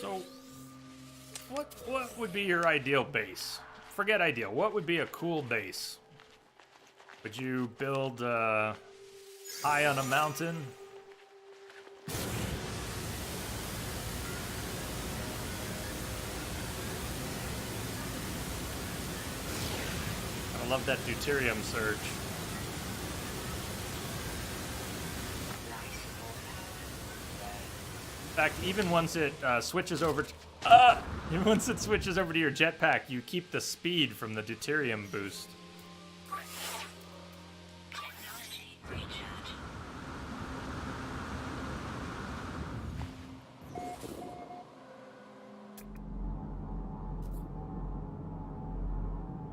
So, what would be your ideal base? Forget ideal. What would be a cool base? Would you build high on a mountain? I love that deuterium surge. In fact, even once it switches over to even once it switches over to your jetpack, you keep the speed from the deuterium boost. Technology recharge.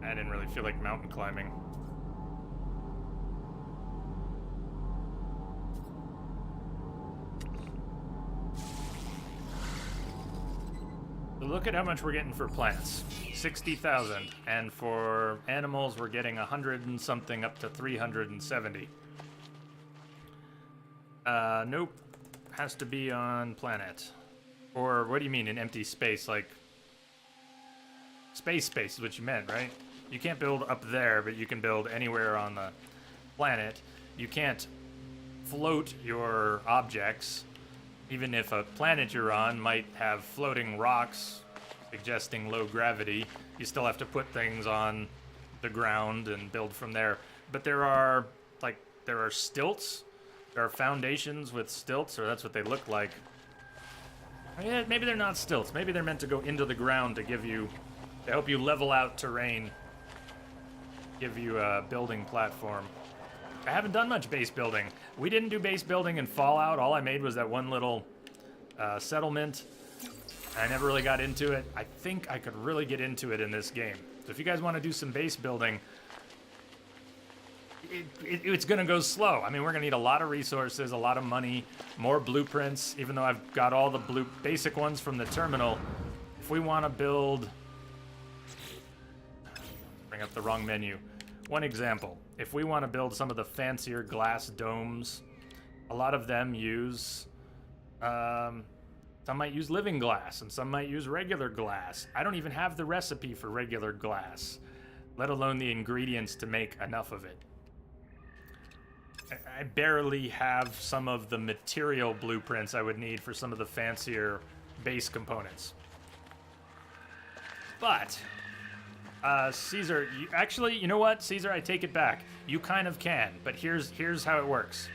I didn't really feel like mountain climbing. So look at how much we're getting for plants. 60,000. And for animals, we're getting 100 and something up to 370. Nope. Has to be on planet. Or what do you mean in empty space? Like, space is what you meant, right? You can't build up there, but you can build anywhere on the planet. You can't float your objects. Even if a planet you're on might have floating rocks suggesting low gravity, you still have to put things on the ground and build from there. But there are stilts. There are foundations with stilts, or that's what they look like. Yeah, maybe they're not stilts. Maybe they're meant to go into the ground to help you level out terrain. Give you a building platform. I haven't done much base building. We didn't do base building in Fallout. All I made was that one little settlement. I never really got into it. I think I could really get into it in this game. So if you guys want to do some base building, it's going to go slow. I mean, we're going to need a lot of resources, a lot of money, more blueprints, even though I've got all the basic ones from the terminal. If we want to build... Bring up the wrong menu. One example. If we want to build some of the fancier glass domes, a lot of them use... some might use living glass, and some might use regular glass. I don't even have the recipe for regular glass, let alone the ingredients to make enough of it. I barely have some of the material blueprints I would need for some of the fancier base components. But, Caesar, actually, you know what? Caesar, I take it back. You kind of can, but here's how it works.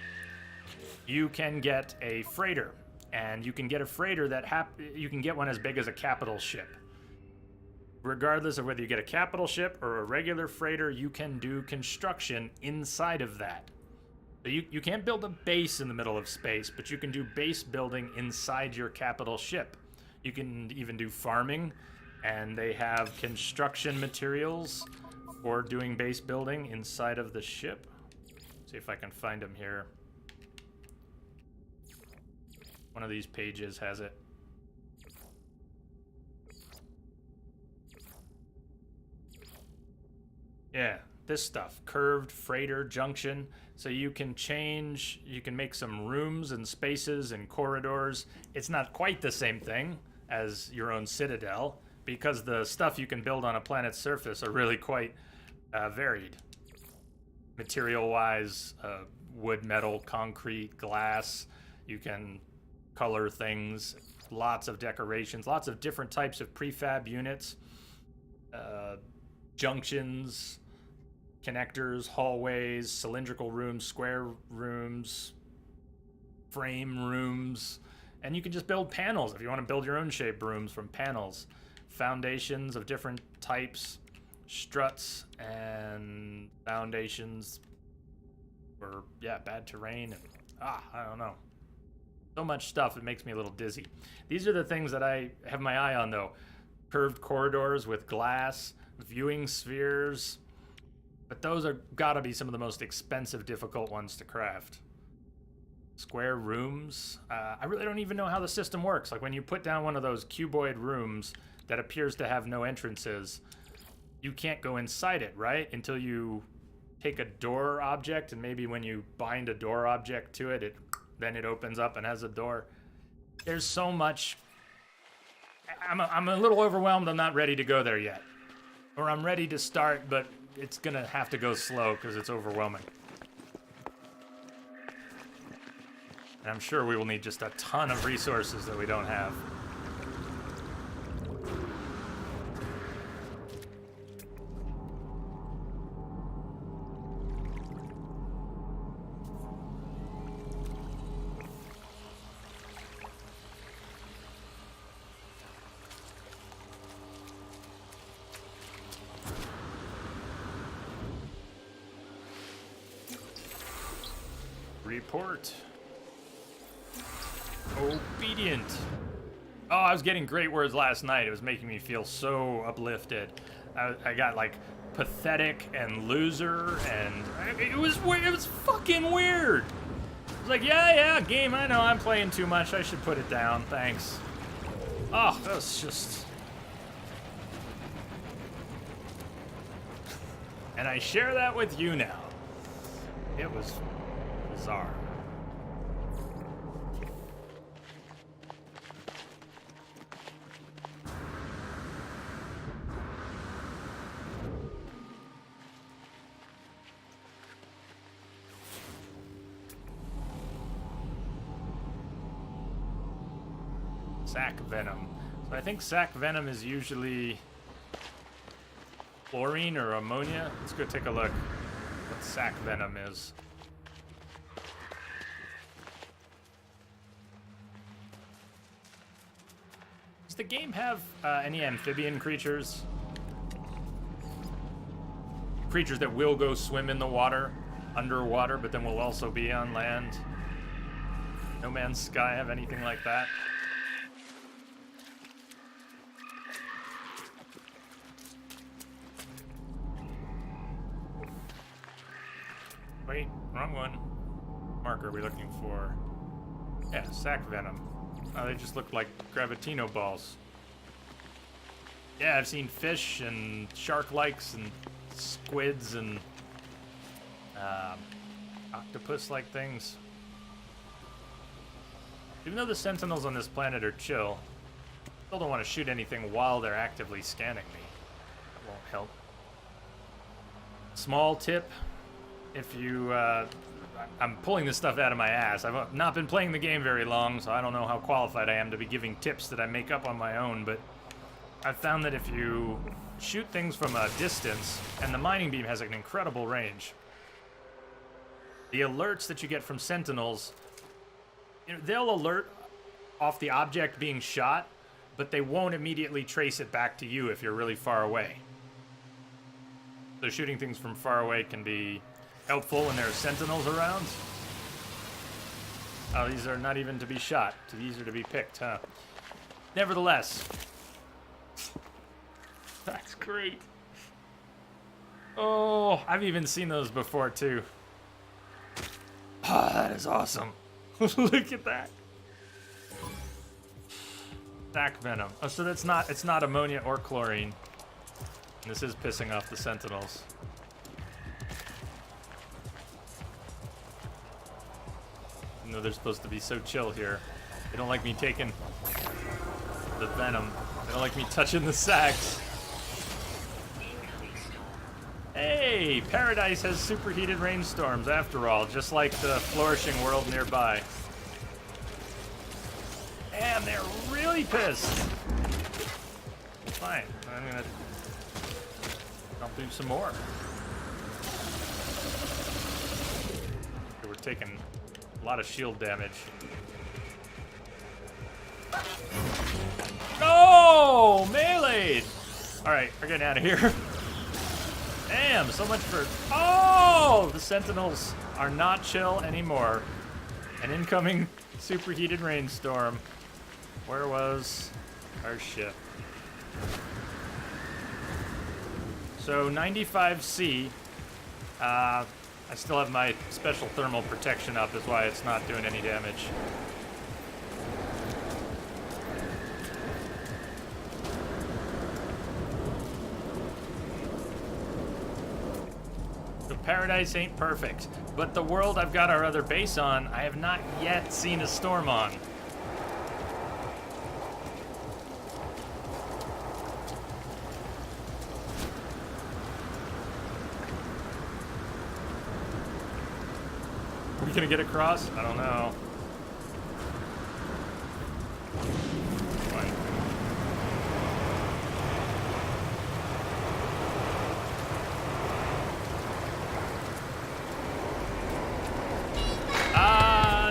You can get a freighter, and you can get a freighter that you can get one as big as a capital ship. Regardless of whether you get a capital ship or a regular freighter, you can do construction inside of that. So you can't build a base in the middle of space, but you can do base building inside your capital ship. You can even do farming, and they have construction materials for doing base building inside of the ship. See if I can find them here. One of these pages has it. Yeah, this stuff. Curved freighter junction. So you can make some rooms and spaces and corridors. It's not quite the same thing as your own citadel, because the stuff you can build on a planet's surface are really quite varied. Material-wise, wood, metal, concrete, glass. You can color things, lots of decorations, lots of different types of prefab units, junctions, connectors, hallways, cylindrical rooms, square rooms, frame rooms, and you can just build panels if you want to build your own shaped rooms from panels. Foundations of different types, struts and foundations for, bad terrain, and I don't know. So much stuff, it makes me a little dizzy. These are the things that I have my eye on, though. Curved corridors with glass, viewing spheres. But those are gotta be some of the most expensive, difficult ones to craft. Square rooms. I really don't even know how the system works. Like when you put down one of those cuboid rooms that appears to have no entrances, you can't go inside it, right? Until you take a door object, and maybe when you bind a door object to it, then it opens up and has a door. There's so much. I'm a little overwhelmed. I'm not ready to go there yet. Or I'm ready to start, but it's gonna have to go slow because it's overwhelming. And I'm sure we will need just a ton of resources that we don't have. Report. Obedient. Oh, I was getting great words last night. It was making me feel so uplifted. I got like pathetic and loser, and it was fucking weird. It was like, yeah, game, I know I'm playing too much. I should put it down. Thanks. Oh, that was just... And I share that with you now. It was bizarre. Sac venom. So I think sac venom is usually chlorine or ammonia. Let's go take a look what sac venom is. the game have any amphibian creatures? Creatures that will go swim in the water, underwater, but then will also be on land? No Man's Sky have anything like that? Wait, wrong one. Marker we're looking for. Yeah, sac venom. Oh, they just look like Gravitino balls. Yeah, I've seen fish and shark-likes and squids and octopus-like things. Even though the sentinels on this planet are chill, I still don't want to shoot anything while they're actively scanning me. That won't help. Small tip, if you, I'm pulling this stuff out of my ass. I've not been playing the game very long, so I don't know how qualified I am to be giving tips that I make up on my own, but I've found that if you shoot things from a distance, and the mining beam has an incredible range, the alerts that you get from sentinels, you know, they'll alert off the object being shot, but they won't immediately trace it back to you if you're really far away. So shooting things from far away can be helpful when there are sentinels around. Oh, these are not even to be shot. These are to be picked, huh? Nevertheless, that's great. Oh, I've even seen those before too. Oh, that is awesome. Look at that. Sac venom. Oh, so it's not ammonia or chlorine. And this is pissing off the sentinels. You know, they're supposed to be so chill here. They don't like me taking the venom. They don't like me touching the sacs. Hey, Paradise has superheated rainstorms after all, just like the flourishing world nearby. Damn, they're really pissed. Fine, I'm gonna dump do some more. Okay, we're taking a lot of shield damage. No! Melee'd! Alright, we're getting out of here. Damn, so much for... Oh! The sentinels are not chill anymore. An incoming superheated rainstorm. Where was our ship? So 95C. I still have my special thermal protection up, is why it's not doing any damage. So Paradise ain't perfect, but the world I've got our other base on, I have not yet seen a storm on. Are we gonna get across? I don't know. Fine.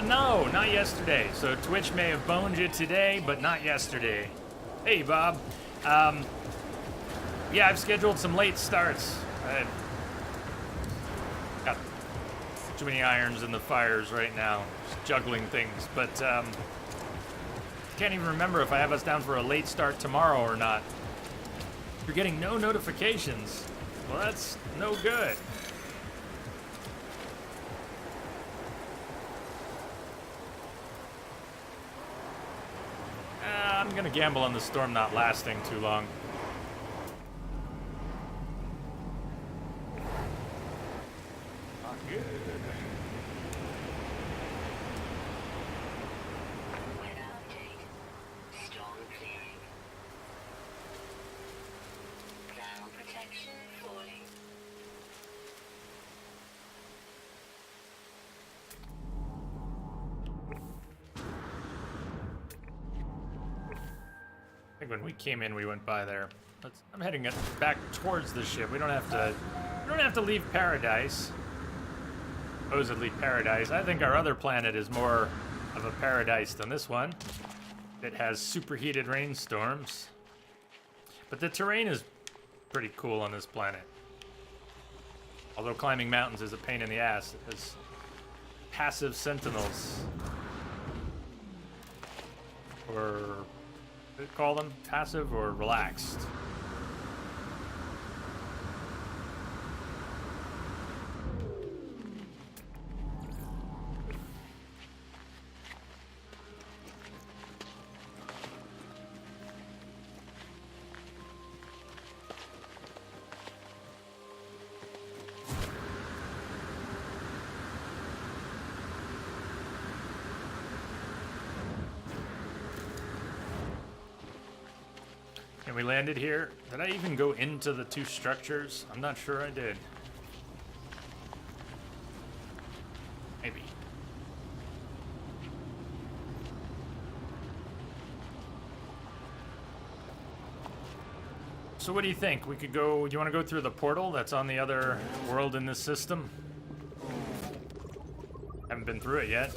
No, not yesterday. So Twitch may have boned you today, but not yesterday. Hey, Bob. Yeah, I've scheduled some late starts. I've got too many irons in the fires right now, just juggling things. But can't even remember if I have us down for a late start tomorrow or not. You're getting no notifications. Well, that's no good. I'm gonna gamble on the storm not lasting too long. Not good. Weather update. Storm clearing. Cloud protection falling. I think when we came in, we went by there. I'm heading back towards the ship. We don't have to leave Paradise. Supposedly Paradise. I think our other planet is more of a paradise than this one. It has superheated rainstorms. But the terrain is pretty cool on this planet. Although climbing mountains is a pain in the ass. It has passive sentinels. Or, what do you call them? Passive or relaxed? And we landed here. Did I even go into the two structures? I'm not sure I did. Maybe. So what do you think? We could go, do you want to go through the portal that's on the other world in this system? Haven't been through it yet.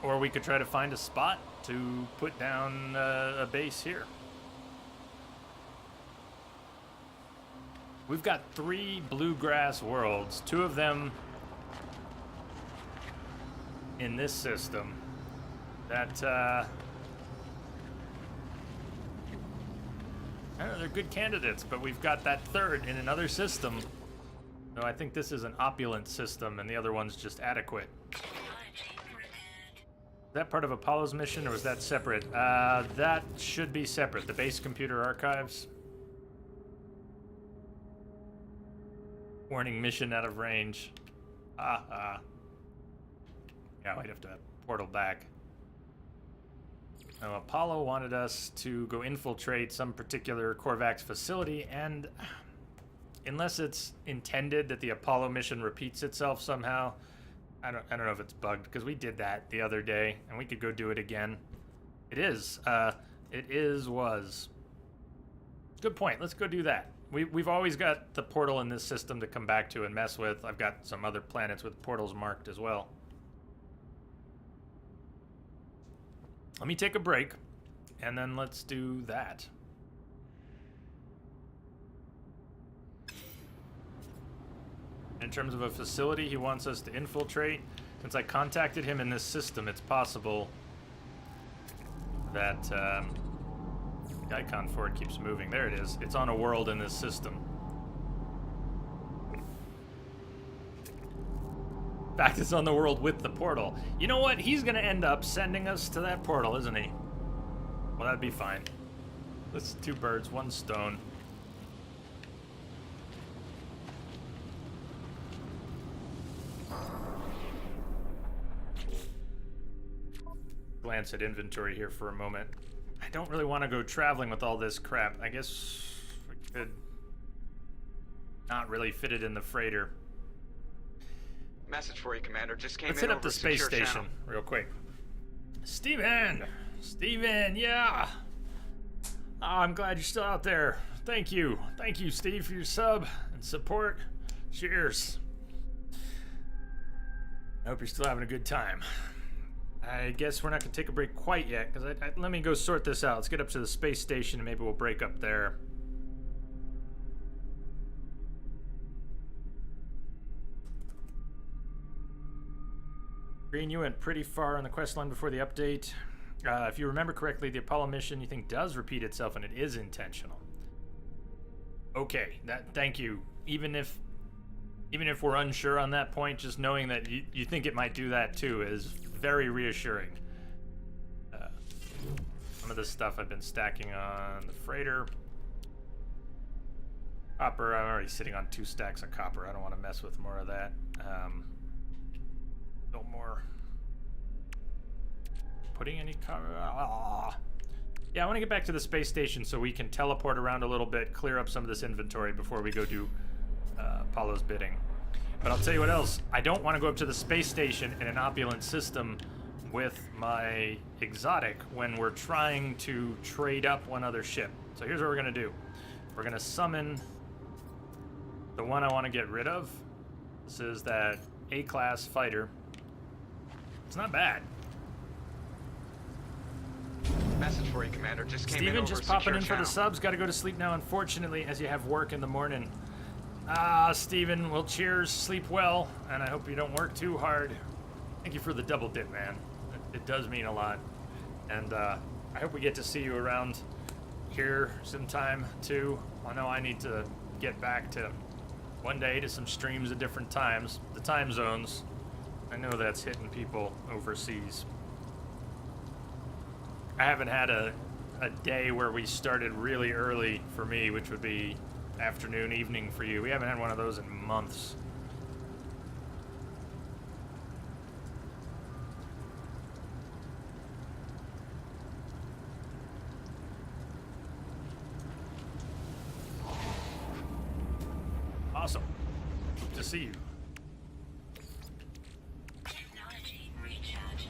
Or we could try to find a spot to put down a base here. We've got 3 bluegrass worlds, 2 of them in this system that, I don't know, they're good candidates, but we've got that third in another system. So I think this is an opulent system and the other one's just adequate. Is that part of Apollo's mission, or was that separate? That should be separate. The base computer archives. Warning, mission out of range. Yeah, we'd have to portal back. Now, Apollo wanted us to go infiltrate some particular Korvax facility, and unless it's intended that the Apollo mission repeats itself somehow, I don't know if it's bugged, because we did that the other day, and we could go do it again. It is. Was. Good point. Let's go do that. We've always got the portal in this system to come back to and mess with. I've got some other planets with portals marked as well. Let me take a break, and then let's do that. In terms of a facility he wants us to infiltrate, since I contacted him in this system, it's possible that the icon for it keeps moving. There it is. It's on a world in this system. In fact, it's on the world with the portal. You know what? He's going to end up sending us to that portal, isn't he? Well, that'd be fine. Let's 2 birds, 1 stone. Glance at inventory here for a moment. I don't really want to go traveling with all this crap. I guess we could not really fit it in the freighter. Message for you, Commander. Just came Let's in hit up over the space secure station channel. real quick. Steven! Steven, yeah! Oh, I'm glad you're still out there. Thank you. Thank you, Steve, for your sub and support. Cheers. I hope you're still having a good time. I guess we're not going to take a break quite yet, because let me go sort this out. Let's get up to the space station, and maybe we'll break up there. Green, you went pretty far on the quest line before the update. If you remember correctly, the Apollo mission you think does repeat itself, and it is intentional. Okay, thank you. Even if we're unsure on that point, just knowing that you think it might do that too is very reassuring. Some of the stuff I've been stacking on the freighter. Copper, I'm already sitting on 2 stacks of copper. I don't want to mess with more of that. No more. Putting any copper. Yeah, I want to get back to the space station so we can teleport around a little bit, clear up some of this inventory before we go do Apollo's bidding. But I'll tell you what else. I don't want to go up to the space station in an opulent system with my exotic when we're trying to trade up one other ship. So here's what we're gonna do. We're gonna summon the one I want to get rid of. This is that A-class fighter. It's not bad. Message for you, Commander. Just came in Steven, over just secure popping in for channel. the subs. Got to go to sleep now, unfortunately, as you have work in the morning. Steven, well, cheers. Sleep well, and I hope you don't work too hard. Thank you for the double dip, man. It does mean a lot. And I hope we get to see you around here sometime, too. I know I need to get back to one day to some streams at different times. The time zones. I know that's hitting people overseas. I haven't had a day where we started really early for me, which would be afternoon, evening for you. We haven't had one of those in months. Awesome. Hope to see you. Technology recharge.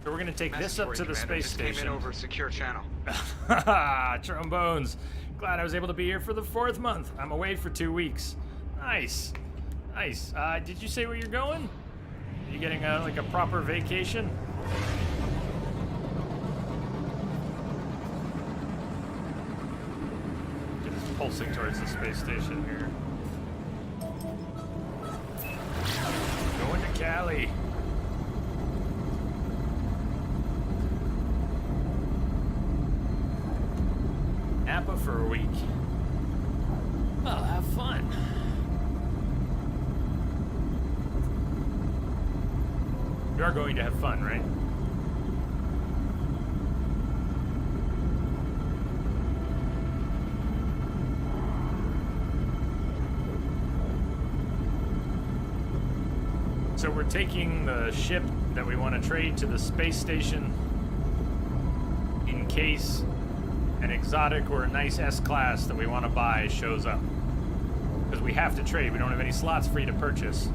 So we're gonna take Message this up for to you, the Commander. space Just station. came in over secure channel. Trombones. Glad I was able to be here for the 4th month. I'm away for 2 weeks. Nice. Nice. Did you say where you're going? Are you getting like a proper vacation? Just pulsing towards the space station here. Going to Cali. Napa for a week. Well, have fun. You are going to have fun, right? So we're taking the ship that we want to trade to the space station in case an exotic or a nice S-class that we want to buy shows up. Because we have to trade, we don't have any slots free to purchase.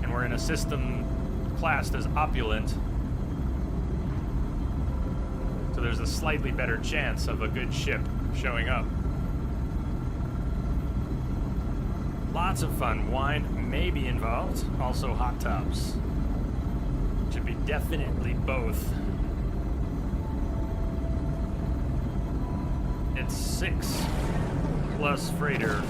And we're in a system classed as opulent. So there's a slightly better chance of a good ship showing up. Lots of fun. Wine may be involved. Also hot tubs. Should be definitely both. It's 6 plus freighter.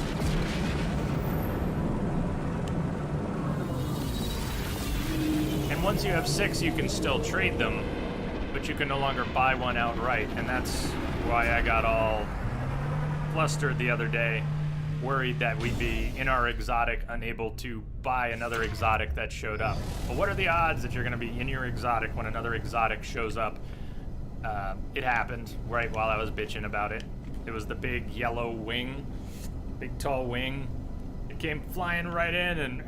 And once you have 6, you can still trade them, but you can no longer buy one outright. And that's why I got all flustered the other day, worried that we'd be in our exotic unable to buy another exotic that showed up. But what are the odds that you're going to be in your exotic when another exotic shows up? It happened right while I was bitching about it. It was the big yellow wing, big tall wing. It came flying right in and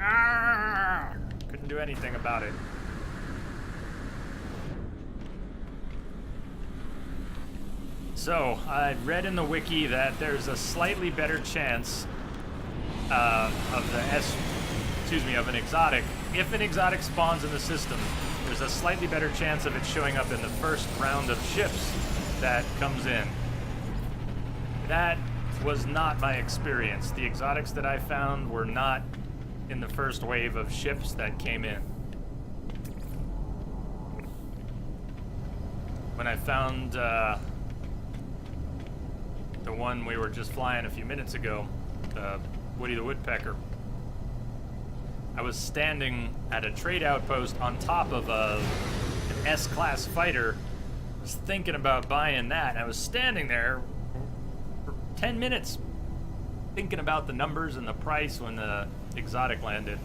couldn't do anything about it. So, I read in the wiki that there's a slightly better chance of an exotic. If an exotic spawns in the system, there's a slightly better chance of it showing up in the first round of ships that comes in. That was not my experience. The exotics that I found were not in the first wave of ships that came in. When I found the one we were just flying a few minutes ago, Woody the Woodpecker, I was standing at a trade outpost on top of an S-class fighter. I was thinking about buying that, and I was standing there for 10 minutes thinking about the numbers and the price when the exotic landed.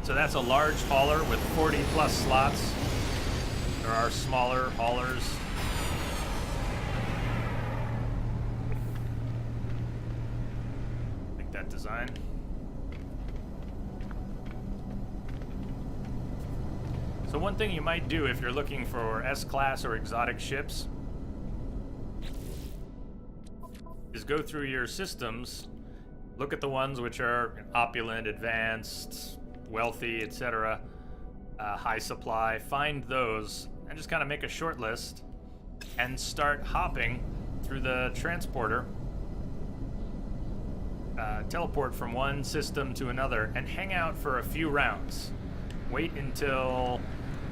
So that's a large hauler with 40 plus slots. There are smaller haulers. Like that design. So one thing you might do if you're looking for S-class or exotic ships is go through your systems, look at the ones which are opulent, advanced, wealthy, etc., high supply, find those, and just kind of make a short list and start hopping through the transporter. Teleport from one system to another and hang out for a few rounds. Wait until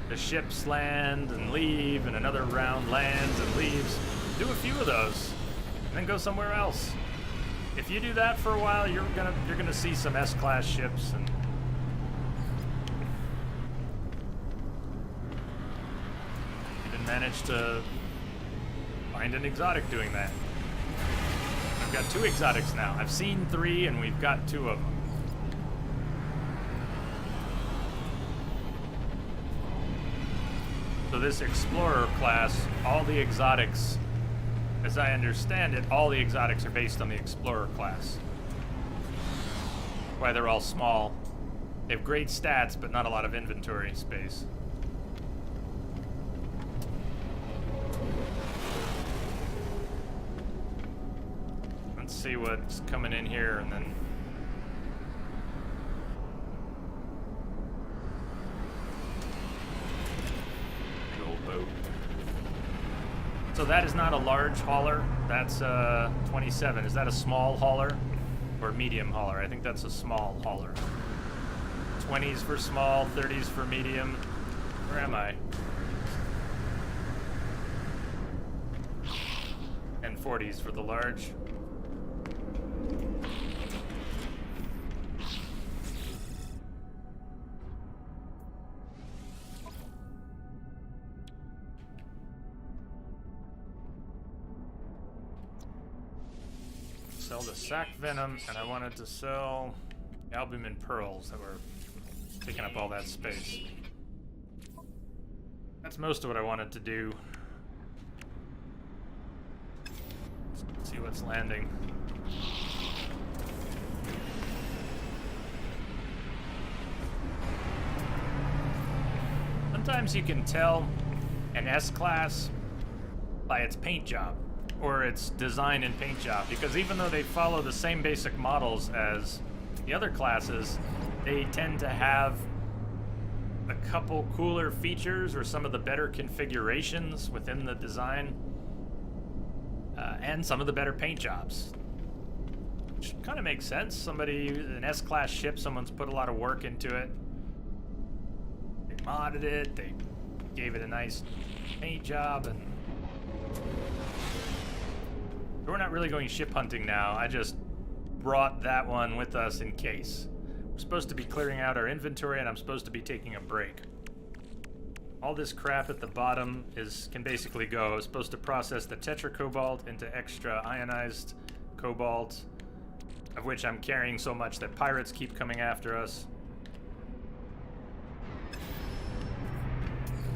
the ships land and leave, and another round lands and leaves. Do a few of those, and then go somewhere else. If you do that for a while, you're gonna see some S-class ships, and even manage to find an exotic doing that. I've got 2 exotics now. I've seen 3, and we've got 2 of them. So this Explorer class, all the exotics, as I understand it, all the exotics are based on the Explorer class. Why they're all small. They have great stats, but not a lot of inventory space. Let's see what's coming in here, and then big old boat. So that is not a large hauler. That's 27. Is that a small hauler or medium hauler? I think that's a small hauler. 20s for small, 30s for medium. Where am I? And 40s for the large. Sell the sac venom, and I wanted to sell albumin pearls that were taking up all that space. That's most of what I wanted to do. Let's see what's landing. Sometimes you can tell an S-class by its paint job, or its design and paint job, because even though they follow the same basic models as the other classes, they tend to have a couple cooler features or some of the better configurations within the design, and some of the better paint jobs. Which kind of makes sense. An S-class ship, someone's put a lot of work into it. They modded it, they gave it a nice paint job, and we're not really going ship hunting now. I just brought that one with us in case. We're supposed to be clearing out our inventory, and I'm supposed to be taking a break. All this crap at the bottom can basically go. I was supposed to process the tetracobalt into extra ionized cobalt, of which I'm carrying so much that pirates keep coming after us.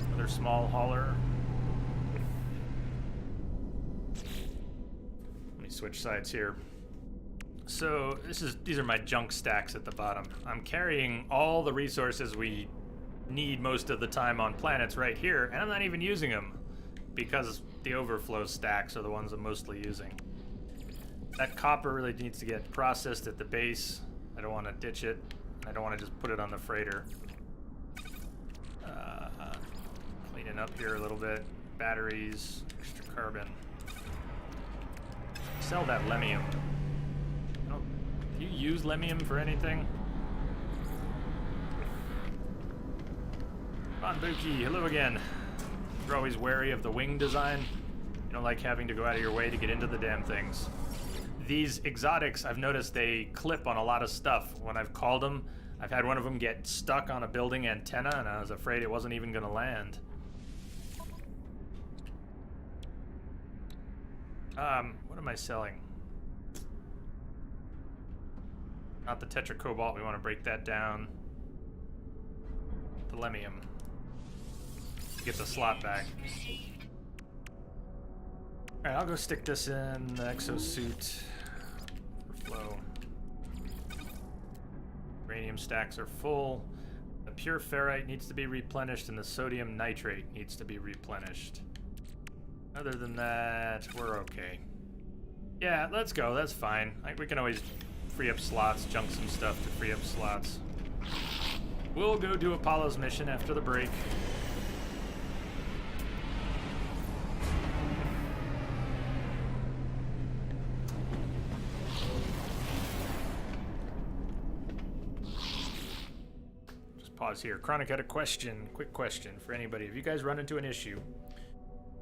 Another small hauler. Switch sides here. So these are my junk stacks at the bottom. I'm carrying all the resources we need most of the time on planets right here, and I'm not even using them because the overflow stacks are the ones I'm mostly using. That copper really needs to get processed at the base. I don't want to ditch it. I don't want to just put it on the freighter. Cleaning up here a little bit. Batteries, extra carbon. Sell that lemium. Do you use lemium for anything? Von Buki, hello again. You're always wary of the wing design. You don't like having to go out of your way to get into the damn things. These exotics, I've noticed they clip on a lot of stuff. When I've called them, I've had one of them get stuck on a building antenna, and I was afraid it wasn't even going to land. What am I selling? Not the tetracobalt, we want to break that down. The lemium. Get the slot back. Alright, I'll go stick this in the exosuit for flow. Uranium stacks are full. The pure ferrite needs to be replenished, and the sodium nitrate needs to be replenished. Other than that, we're okay. Yeah, let's go. That's fine. We can always free up slots, junk some stuff to free up slots. We'll go do Apollo's mission after the break. Just pause here. Chronic had a question, quick question for anybody. Have you guys run into an issue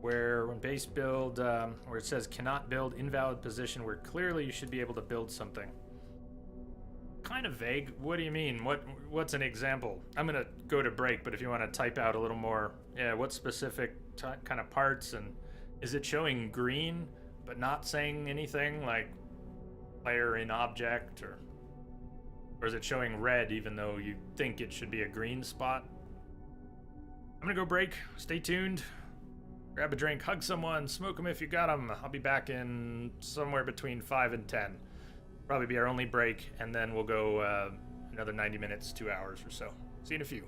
where when base build, where it says cannot build invalid position, where clearly you should be able to build something? Kind of vague. What do you mean? What's an example? I'm gonna go to break, but if you want to type out a little more, yeah, what specific kind of parts, and is it showing green but not saying anything like player in object, or is it showing red even though you think it should be a green spot? I'm gonna go break. Stay tuned. Grab a drink, hug someone, smoke them if you got them. I'll be back in somewhere between 5 and 10. Probably be our only break, and then we'll go another 90 minutes, 2 hours or so. See you in a few.